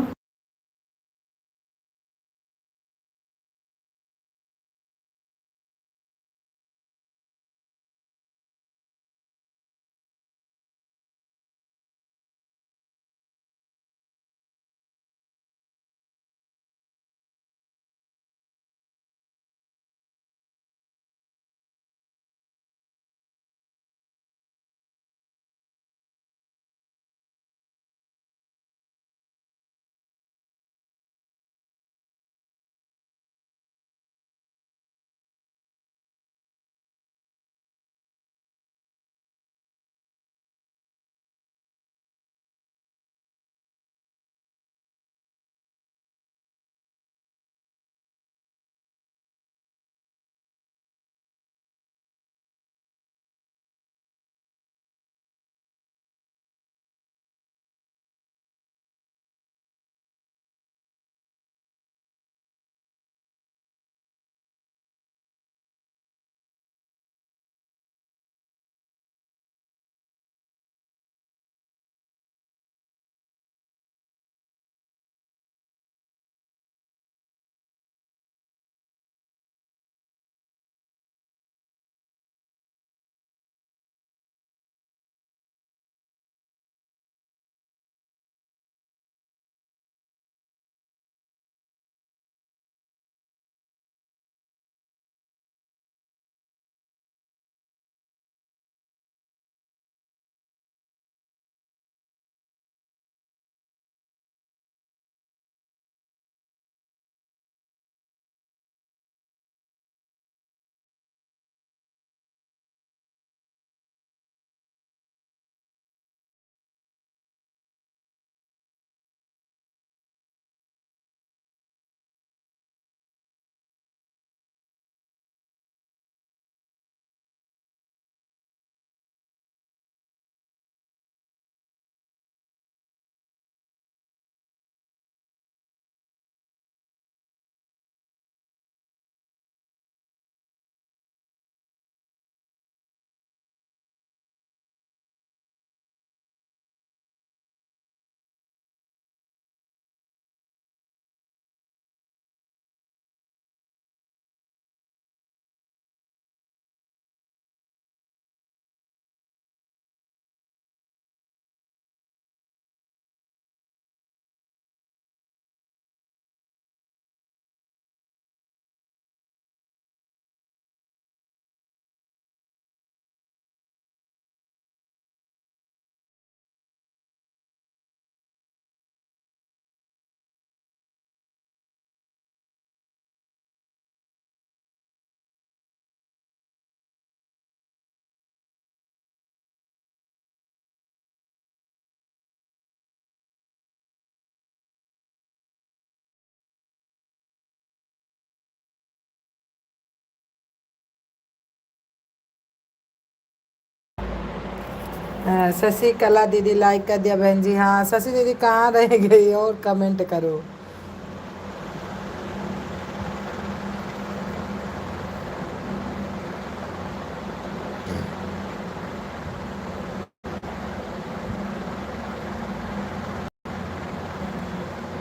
[SPEAKER 1] शशि कला दीदी लाइक कर दिया बहन जी। हाँ शशि दीदी कहाँ रह गई और कमेंट करो।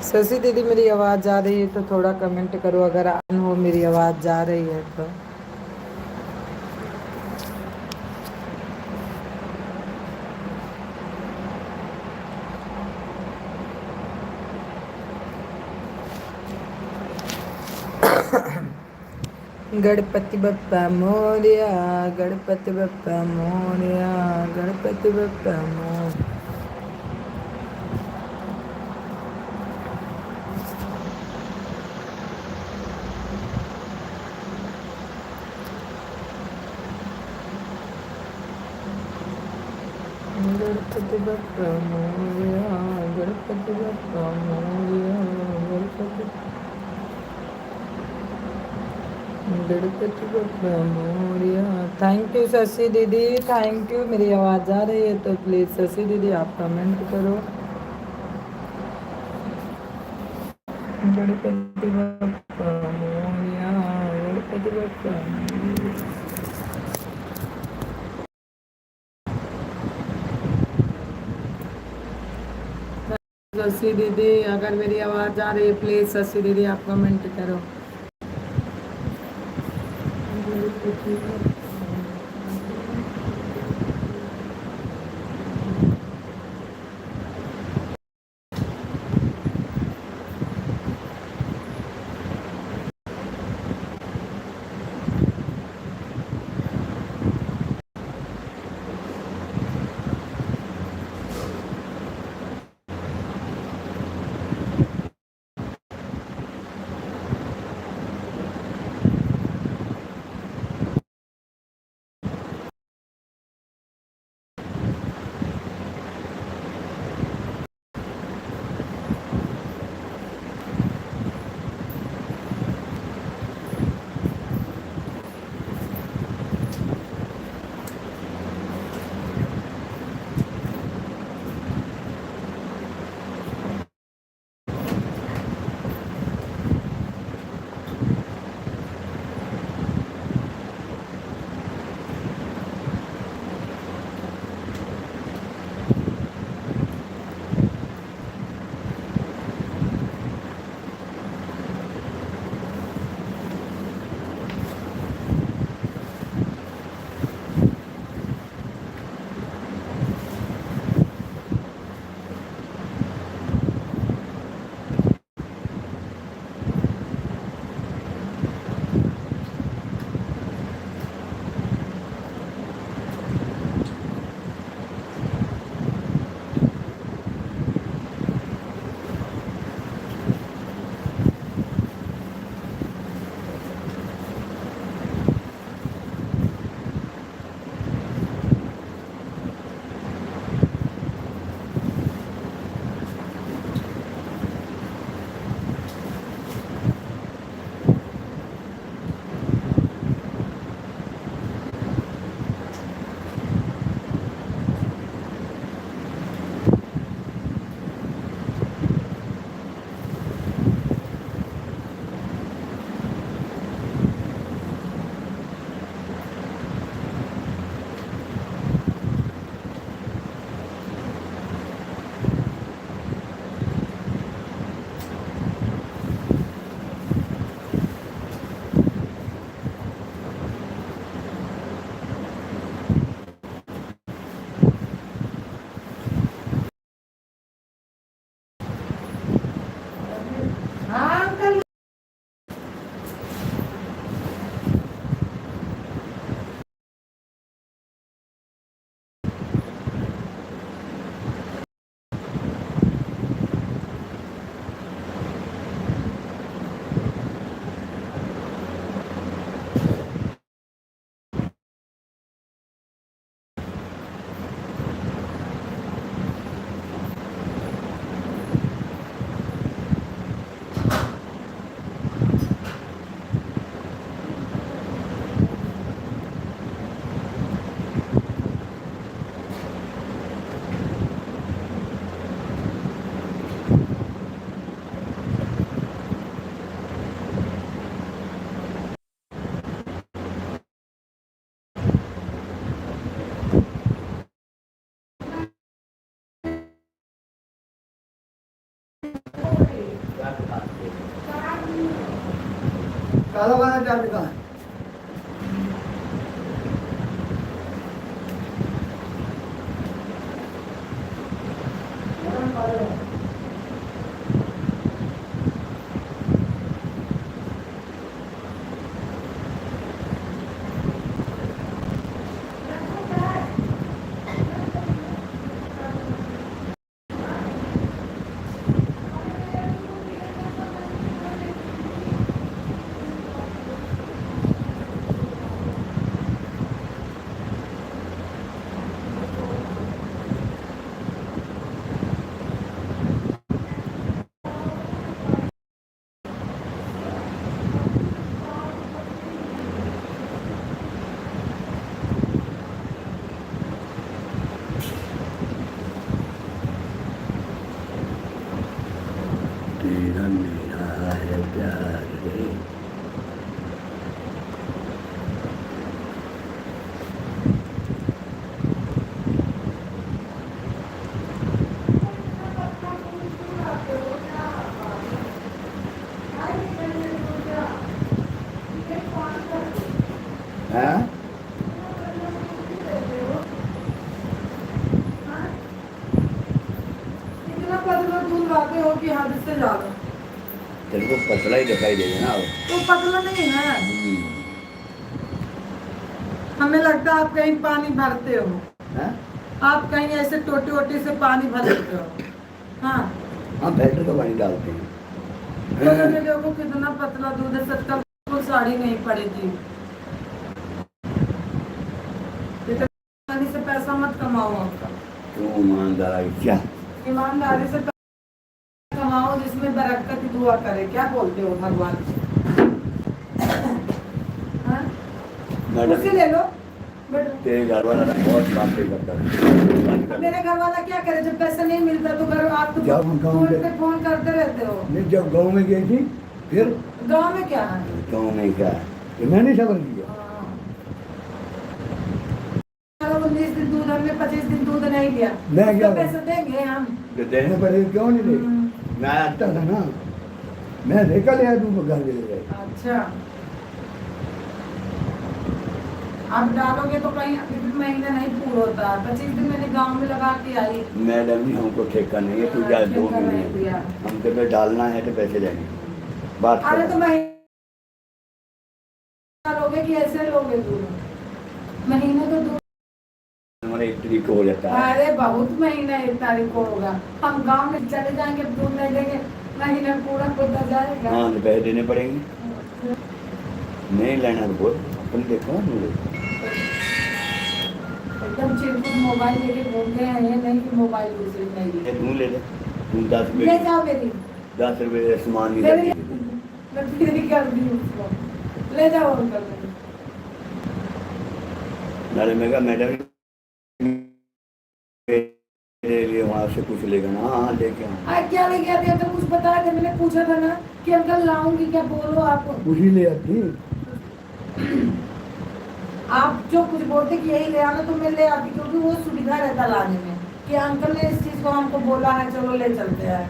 [SPEAKER 1] शशि दीदी मेरी आवाज़ जा रही है तो थोड़ा कमेंट करो, अगर ऑन हो मेरी आवाज़ जा रही है तो। गणपति बप्पा मोरया, गणपति बप्पा मोरया, गणपति बप्पा मोरया। गणपति बप्पा मोरया, गणपति बप्पा मोरया, गणपति बप्पा मोरया। थैंक यू शशि दीदी, थैंक यू। मेरी आवाज़ आ रही है तो प्लीज़ शशि दीदी आप कमेंट करो। गणपति बप्पा मोरया, गणपति बप्पा मोरया। शशि दीदी अगर मेरी आवाज़ आ रही है प्लीज़ शशि दीदी आप कमेंट करो।
[SPEAKER 2] काला वाला चार्ज कहाँ है? तेरा मेरा है प्यार रे। हाँ?
[SPEAKER 1] इतना पतला दूध लाते हो कि हद से ज्यादा।
[SPEAKER 2] तेरे को पतला ही दिखाई देगा ना।
[SPEAKER 1] तो पतला नहीं है। हमें लगता है आप कहीं पानी भरते हो।
[SPEAKER 2] हाँ?
[SPEAKER 1] आप कहीं ऐसे टोटी वोटी से पानी भर लेते हो। हाँ
[SPEAKER 2] हम फिल्टर का पानी डालते हैं।
[SPEAKER 1] तो मैंने देखो कितना पतला दूध है, सबका बिल्कुल साड़ी नहीं पड़ेगी। इतना पानी से पैसा मत कमाओ आपका।
[SPEAKER 2] क्यों ईमानदारी क्या?
[SPEAKER 1] ईमानदारी से पैसा कमाओ जिसमें बरकत की दुआ करे। क्या बोलते हो भगवान से? हाँ? कुर्सी ले लो बैठो।
[SPEAKER 2] तेरे घर वाला बहुत बातें करता है।
[SPEAKER 1] मेरे घर वाला क्या करे जब पैसा नहीं मिलता तो घर आप तो
[SPEAKER 2] जब गाँव
[SPEAKER 1] फोन
[SPEAKER 2] में
[SPEAKER 1] पे फोन करते रहते हो।
[SPEAKER 2] नहीं, जब गाँव में गई थी फिर
[SPEAKER 1] गाँव में क्या है?
[SPEAKER 2] गाँव में क्या है? ये मैंने समझ लिया।
[SPEAKER 1] 19 दिन दूध हमने 25 दिन दूध नहीं दिया।
[SPEAKER 2] मैं क्या
[SPEAKER 1] उसका पैसा देंगे हम?
[SPEAKER 2] जो देने पड़ेगा क्यों नहीं दे? मैं आता था ना, मैं लेकर ले आया तू घर ले गए।
[SPEAKER 1] अच्छा आप डालोगे तो कहीं अभी भी महीना नहीं पूरा होता। 25 दिन मैंने गांव में लगा के आई।
[SPEAKER 2] मैडम जी हमको ठेका नहीं है, तू जा 2
[SPEAKER 1] ठेका नहीं
[SPEAKER 2] महीने
[SPEAKER 1] दिया।
[SPEAKER 2] हमको तो डालना है तो पैसे देंगे। बात
[SPEAKER 1] अरे
[SPEAKER 2] करो।
[SPEAKER 1] तो महीना लोगे कि ऐसे लोगे दूध? महीने तो दूध
[SPEAKER 2] हमारे 1 तारीख को हो जाता है।
[SPEAKER 1] अरे बहुत महीना 1 तारीख को होगा। हम गांव में चले जाएंगे दूध नहीं देंगे, महीना पूरा होता जाएगा।
[SPEAKER 2] हाँ तो पैसे देने पड़ेंगे। नहीं लेना तो बोल, अपन देखो मुझे
[SPEAKER 1] एकदम चिरकुट मोबाइल लेके घूम गए हैं। ये नहीं कि मोबाइल दूसरे नहीं
[SPEAKER 2] ये तू ले ले। तू 10
[SPEAKER 1] ले
[SPEAKER 2] रुपये
[SPEAKER 1] जाओ मेरी
[SPEAKER 2] 10 रुपये सामान नहीं
[SPEAKER 1] मेरी
[SPEAKER 2] देती।
[SPEAKER 1] मैं फिर कर दी उसको। ले जाओ अंकल मेरी।
[SPEAKER 2] नाले मैं कहा मैडम मेरे लिए वहाँ से कुछ लेगा ना। हाँ लेके आओ।
[SPEAKER 1] क्या लेके आते हो? तो कुछ बताया था, मैंने पूछा था ना कि अंकल लाऊंगी क्या, बोलो आप।
[SPEAKER 2] कुछ ही ले आती।
[SPEAKER 1] आप जो कुछ बोलते कि यही ले आना तो मैं ले आती, क्योंकि वो सुविधा रहता लाने में कि अंकल ने इस चीज को हमको बोला है, चलो ले चलते हैं।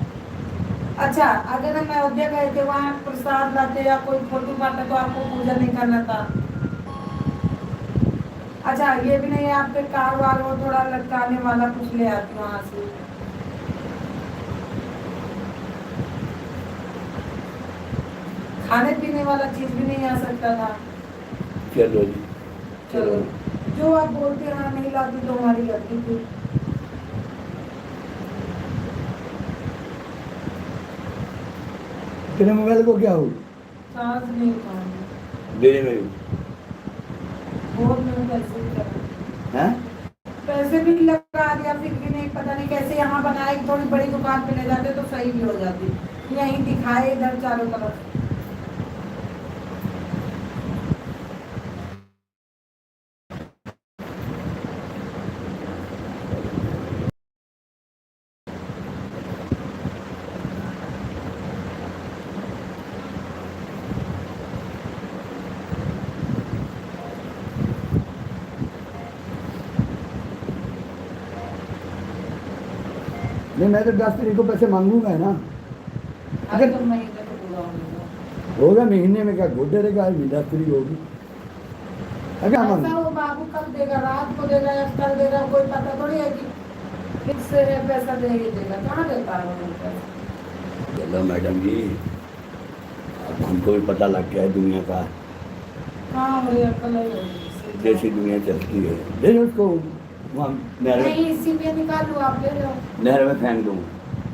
[SPEAKER 1] अच्छा अगर हम अयोध्या गए थे वहाँ प्रसाद लाते या कोई फोटो पाते तो आपको पूजा नहीं करना था। अच्छा ये भी नहीं है आप पे कार वार हो थोड़ा लटकाने वाला कुछ ले आती वहाँ से। खाने पीने वाला चीज भी नहीं आ सकता था।
[SPEAKER 2] चलो जी
[SPEAKER 1] चलो जो आप बोलते हैं हाँ नहीं लाती तो हमारी गलती थी।
[SPEAKER 2] तेरे मोबाइल को क्या हो?
[SPEAKER 1] चार्ज नहीं पाऊंगी।
[SPEAKER 2] दे दे मेरे
[SPEAKER 1] बहुत मैंने पैसे भी लगा,
[SPEAKER 2] हैं?
[SPEAKER 1] पैसे भी लगा दिया फिर भी नहीं, पता नहीं कैसे यहाँ बनाए। थोड़ी बड़ी दुकान पे ले जाते तो सही भी हो जाती। यहीं दिखाए इधर चारों तरफ।
[SPEAKER 2] नहीं मैं तो 10 तारीख को पैसे मांगूंगा है ना।
[SPEAKER 1] अगर तो महीने तो पूरा होगा।
[SPEAKER 2] होगा महीने में क्या गोडे रहेगा विदा फ्री होगी अगर हम
[SPEAKER 1] ऐसा वो बाबू कब देगा, रात को देगा या कल देगा, कोई पता थोड़ी है कि फिक्स है पैसा देगा देगा, कहाँ देता है वो पैसा।
[SPEAKER 2] चलो मैडम जी अब हमको भी पता लग गया है दुनिया का
[SPEAKER 1] हाँ मुझे अक्ल नहीं होगी।
[SPEAKER 2] जैसी दुनिया चलती है ले लो उसको वहाँ नहर
[SPEAKER 1] नहीं
[SPEAKER 2] में
[SPEAKER 1] इसी पे निकालू, आप ले लो।
[SPEAKER 2] नहर में फेंक दूँ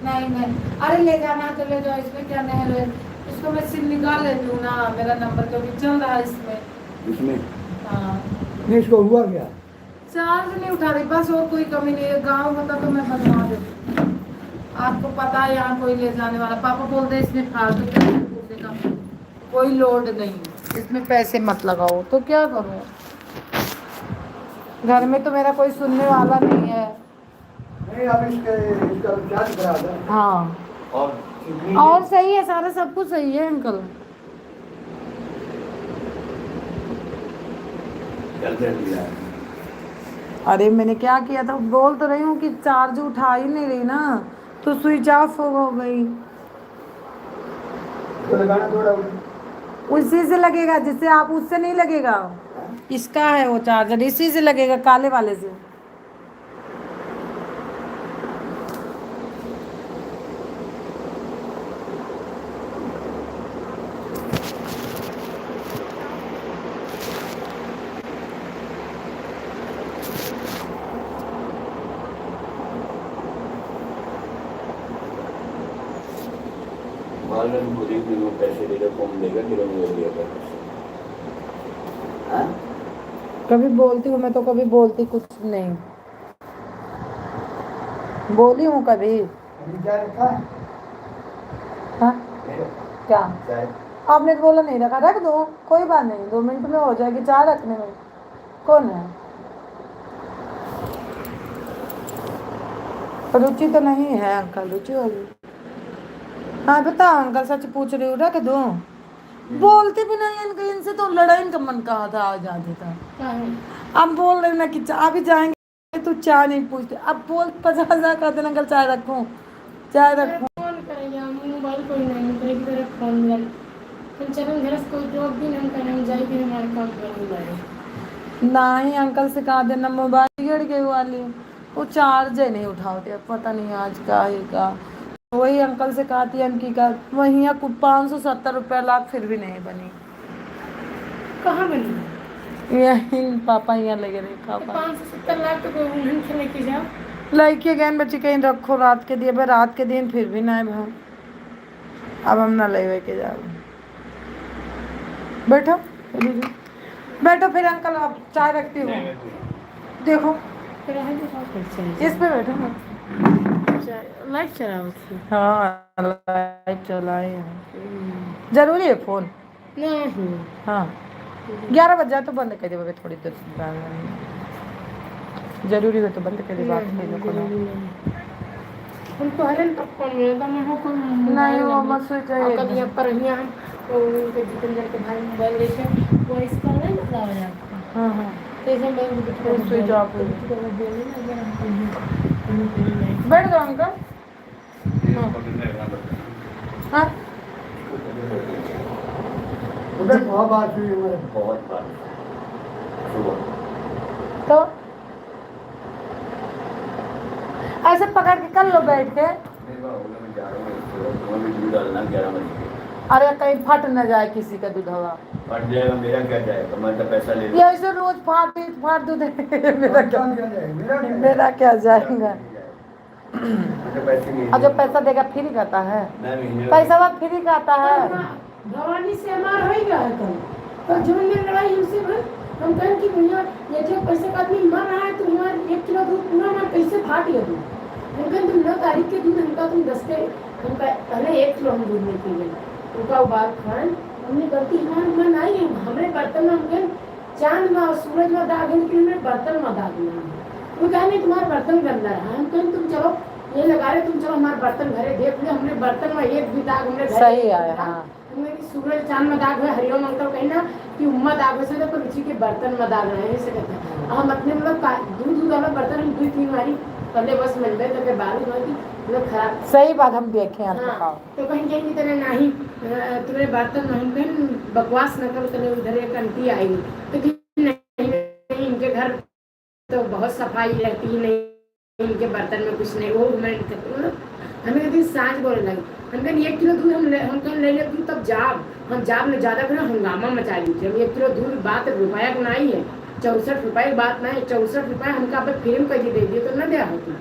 [SPEAKER 1] नहीं नहीं, अरे ले जाना तो ले जाओ, इसमें क्या नहर है, इसको मैं सिम निकाल लेती हूँ ना, मेरा नंबर तो भी चल रहा है इसमें।
[SPEAKER 2] इसमें
[SPEAKER 1] हाँ
[SPEAKER 2] नहीं इसको हुआ क्या
[SPEAKER 1] चार्ज नहीं उठा रही, बस और कोई कमी नहीं है, गाँव होता तो मैं बनवा देती। आपको पता है यहाँ कोई ले जाने वाला, पापा बोलते इसमें फालतू पैसे का कोई लोड नहीं, इसमें पैसे मत लगाओ, तो क्या करूँ, घर में तो मेरा कोई सुनने वाला नहीं है।
[SPEAKER 2] नहीं अब इसका रिचार्ज करा दो
[SPEAKER 1] हाँ
[SPEAKER 2] और
[SPEAKER 1] और सही है, सारा सब कुछ सही है अंकल।
[SPEAKER 2] चलते दिया
[SPEAKER 1] अरे मैंने क्या किया था, बोल तो रही हूँ कि चार्ज उठा ही नहीं रही ना, तो स्विच ऑफ हो गई।
[SPEAKER 2] तो लगाना थोड़ा
[SPEAKER 1] उसी से लगेगा जिससे आप, उससे नहीं लगेगा, इसका है वो चार्जर, इसी से लगेगा, काले वाले से।
[SPEAKER 2] मालूम मुझे भी वो पैसे देगा कौन देगा कि वो देगा हाँ
[SPEAKER 1] कभी बोलती हूँ मैं तो, कभी बोलती कुछ नहीं, बोली हूँ कभी।
[SPEAKER 2] अभी क्या रखा है
[SPEAKER 1] हाँ क्या
[SPEAKER 2] चाय
[SPEAKER 1] आपने तो बोला नहीं रखा, रख दो कोई बात नहीं, 2 मिनट में हो जाएगी, चाय रखने में कौन है। रुचि तो नहीं है अंकल, रुचि होगी। हाँ बताओ अंकल, सच पूछ रही हूँ, रख दो, बोलते भी नहीं इनके, इनसे तो लड़ाई का मन कहा था आ जाते था। अब बोल रहे ना कि अभी जाएंगे तो चाय नहीं पूछते, अब बोल 50,000 का दिन अंकल चाय रखूं, चाय रखूं।
[SPEAKER 3] फोन करेंगे हम, मोबाइल कोई नहीं करेगी, तेरा फोन मिला हम चलन घर से कोई जॉब भी नहीं करें, हम जाएगी हमारे काम करने लगे।
[SPEAKER 1] नहीं अंकल से कहा देना, मोबाइल गिर गई वाली, वो चार्ज ही नहीं उठाते, अब पता नहीं आज का है का। वही अंकल से कहा थी अनकी का, वही 570 रुपया लाख, फिर भी नहीं बनी।
[SPEAKER 3] कहाँ बनी
[SPEAKER 1] यही पापा यहाँ लगे रहे,
[SPEAKER 3] तो
[SPEAKER 1] पापा
[SPEAKER 3] 570 लाख तो कोई उन्हें से लेके जाओ।
[SPEAKER 1] लड़की गहन बच्ची कहीं रखो रात के दिए, भाई रात के दिन फिर भी ना भाव, अब हम ना ले के जाओ। बैठो बैठो फिर अंकल, आप चाय रखती हो, देखो
[SPEAKER 3] फिर आगे क्या करते
[SPEAKER 1] इस पे बैठो ना।
[SPEAKER 3] हैं, लाइट चलाओ उसकी।
[SPEAKER 1] हाँ लाइट चलाए हैं, जरूरी है फोन।
[SPEAKER 3] नहीं
[SPEAKER 1] हाँ 11 बज जाए तो बंद कर दे बाबे, थोड़ी देर जरूरी हो तो बंद कर दे, बात नहीं को
[SPEAKER 3] हम तो हरन तक फोन मिलता मैं हो कोई
[SPEAKER 1] नहीं वो मत सोच
[SPEAKER 3] कल यहाँ पर यहाँ तो उनके जितेंद्र के भाई मोबाइल लेके वो इसका नहीं मतलब हो जाता।
[SPEAKER 1] हाँ हाँ
[SPEAKER 3] जैसे मैं उनको
[SPEAKER 1] तो स्विच ऑफ हो
[SPEAKER 3] नहीं
[SPEAKER 1] बैठ जाओ अंकल। हाँ
[SPEAKER 2] उधर बहुत बात हुई हमारे बहुत बात सुबह
[SPEAKER 1] तो ऐसे पकड़ के कर लो बैठ के,
[SPEAKER 2] नहीं बाबा मैं जा रहा हूँ तुम्हें भी दूध डालना 11 बजे
[SPEAKER 1] अरे कहीं फट न जाए किसी का दूध हवा,
[SPEAKER 2] फट जाएगा मेरा क्या जाएगा मैं तो पैसा ले
[SPEAKER 1] ये ऐसे रोज फाट दूध मेरा क्या, मेरा क्या जाएगा।
[SPEAKER 2] पैसे नहीं
[SPEAKER 1] और जो पैसा देगा फ्री खाता है,
[SPEAKER 2] मैं महीने
[SPEAKER 1] पैसा बात फ्री खाता है।
[SPEAKER 3] भवानी से हमार हो गया है कल तो जीवन में लड़ाई हमसे भाई, हम कहें कि भैया ये जो पैसे का आदमी मर रहा है तो हमारे 1 किलो दूध पूरा हमारे कैसे फाट गया दूध, हम कहें तुम 9 तारीख के दूध हमका तुम 10 के हमका पहले 1 किलो हम दूध लेके गए, उनका उबाल खान हमने गलती हमारे मन आई है, हमारे बर्तन में हम कहें चांद में और सूरज में दाग है कि हमारे बर्तन में दाग ना है, वो कहा नहीं तुम्हारा बर्तन गंदा है, हम कहें तुम चलो ये लगा रहे तुम चलो हमारे बर्तन घरे देख लो, हमने बर्तन में एक भी दाग हमने
[SPEAKER 1] सही आया। हाँ
[SPEAKER 3] सूरज चांद में दाग है, हरिओम अंकल कहीं ना कि उम्मा दाग से तो रुचि के बर्तन में दाग रहे हैं ऐसे कहते हैं। हम अपने मतलब दूध वाला बर्तन हम 2-3 बारी पहले बस मिल गए तो बालू मतलब खराब।
[SPEAKER 1] सही बात, हम देखे हैं आपको
[SPEAKER 3] हाँ,
[SPEAKER 1] खाओ।
[SPEAKER 3] तो कहीं कहीं तरह नहीं तुम्हारे बर्तन नहीं कहीं बकवास न करो, तेरे उधर एक आंटी आएगी तो कि नहीं नहीं इनके घर तो बहुत सफाई रहती है, नहीं इनके बर्तन में कुछ नहीं, वो मैं मतलब हमें कहती सांझ बोलने लगी। हम कहें 1 किलो दूध हम कहें ले ले तू तब जाब, हम जाब में ज़्यादा करें हंगामा मचा लीजिए। हम 1 किलो दूध बात रुपया को नहीं है, 64 रुपये की बात नहीं, 64 रुपये हमका अब फिल्म कैसे दे दिए तो न दिया होती।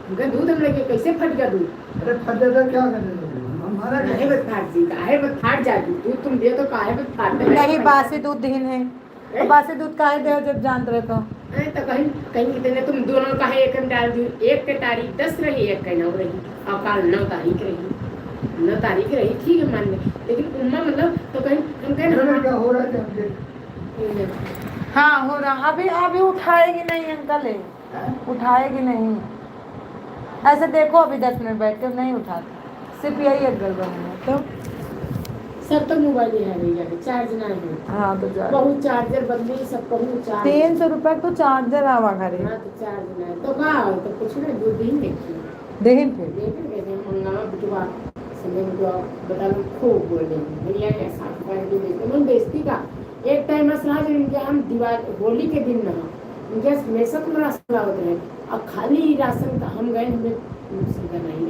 [SPEAKER 3] उनका दूध हम लेके कैसे फट गया दूध,
[SPEAKER 2] अरे फट जाता क्या करें हमारा
[SPEAKER 3] काहे बत फाट जी, काहे बत फाट जाती दूध तुम दे तो काहे बत फाटते
[SPEAKER 1] नहीं, बासी दूध दीन है तो बासी दूध काहे दे जब जानते रहे तो।
[SPEAKER 3] नहीं तो कहीं कहीं कितने तुम दोनों का है एक डाल दी, एक के तारीख 10 रही, एक के 9 रही, और कल 9 तारीख रही, 9 तारीख रही ठीक है मान ले, लेकिन उम्मा मतलब तो कहीं हम कहें
[SPEAKER 2] अरे क्या हो रहा है जब
[SPEAKER 1] हाँ हो रहा, अभी अभी उठाएगी नहीं अंकल, उठाएगी नहीं। ऐसे देखो अभी 10 मिनट बैठ कर नहीं उठाते, सिर्फ यही एक गड़बड़ है तो।
[SPEAKER 3] सब तो मोबाइल ही है भैया चार्ज ना है।
[SPEAKER 1] हाँ तो
[SPEAKER 3] बहुत चार्जर बदली सब कहूँ चार्ज
[SPEAKER 1] 300 रुपये तो चार्जर आवा घरे।
[SPEAKER 3] हाँ तो चार्ज ना तो का तो कुछ ना दूध ही देखिए
[SPEAKER 1] देहिन फिर
[SPEAKER 3] देखें कैसे मंगावा बिटवा समय बिटवा बता लो खूब बोल रहे हैं भैया के साथ बैठ के देखते मन बेइज्जती का एक टाइम मसला जो इनके हम दिवाली होली के दिन ना इनके हमेशा तो मसला होता है। अब खाली राशन का हम गए हमें सीधा नहीं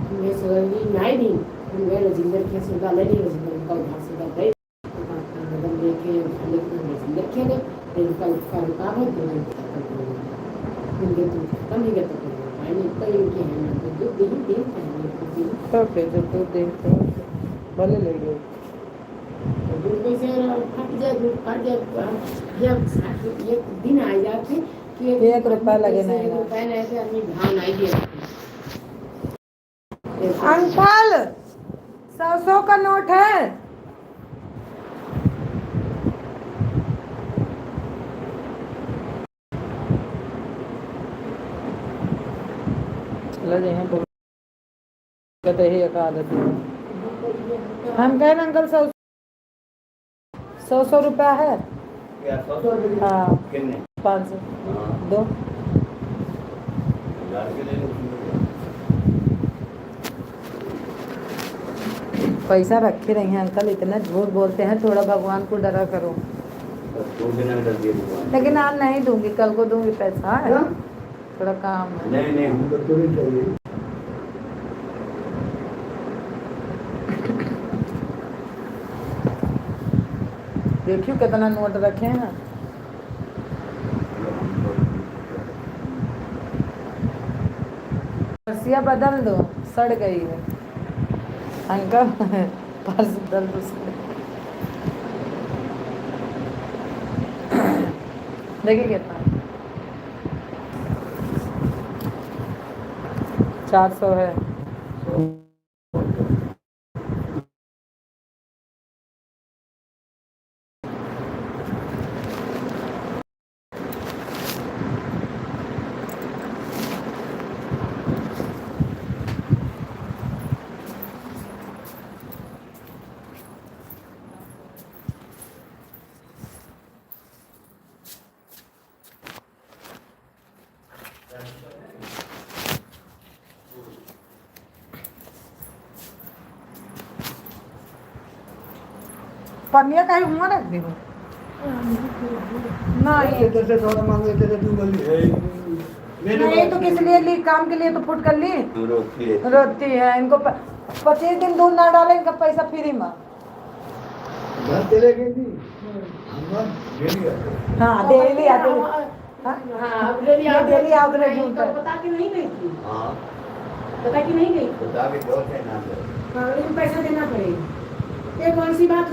[SPEAKER 3] हमें सही नहीं दी हम गए रजिंदर के सौदा ले ली रजिंदर का उधार सौदा गए बदल लेके खाली रजिंदर के ने इनका उसका रुकावट दो इनके तो खत्म ही करते मैंने कई इनके हैं ना तो दूध दही देते हैं
[SPEAKER 1] तो फिर जब दूध देखते भले ले गए
[SPEAKER 3] दूध कैसे फट जाए दूध फट जाए एक दिन आ जाते कि
[SPEAKER 1] 1 रुपया लगे नहीं
[SPEAKER 3] 1 रुपया नहीं से आदमी भाव नहीं दिया
[SPEAKER 1] अंकल 100 का नोट है। चलो जी हम कहते ही एक आदत है। हम कहें अंकल 100 रुपया है।
[SPEAKER 2] क्या 100 रुपये
[SPEAKER 1] हाँ
[SPEAKER 2] कितने
[SPEAKER 1] 500 दो
[SPEAKER 2] हजार के ले लो
[SPEAKER 1] पैसा रखे रही हैं अंकल, इतना झूठ बोलते हैं, थोड़ा भगवान को डरा करो।
[SPEAKER 2] 2 दिन में कर दिए भगवान।
[SPEAKER 1] लेकिन आज नहीं दूंगी, कल को दूंगी पैसा है
[SPEAKER 2] हाँ?
[SPEAKER 1] थोड़ा काम है।
[SPEAKER 2] नहीं नहीं हमको तो नहीं चाहिए।
[SPEAKER 1] देखियो कितना नोट रखे हैं। पर्सिया बदल दो, सड़ गई है अंकल पर्स बदल दो देखिए कितना 400 है। पनिया का हुआ रख दी हो नहीं
[SPEAKER 2] तो से थोड़ा मांग लेते थे तू बोली
[SPEAKER 1] नहीं तो किस लिए ली, काम के लिए तो फुट कर ली रोती है इनको 25 दिन दूध ना डाले इनका पैसा फ्री में।
[SPEAKER 2] घर चले गई थी हम डेली आते
[SPEAKER 1] हाँ डेली आते
[SPEAKER 3] हाँ डेली
[SPEAKER 1] आउटलेट ढूंढते हैं।
[SPEAKER 3] पता कि नहीं गई थी
[SPEAKER 2] हाँ
[SPEAKER 3] पता कि नहीं गई
[SPEAKER 2] बता के दो थे ना
[SPEAKER 3] हाँ लेकिन पैसा देना पड़ेगा ये कौन सी बात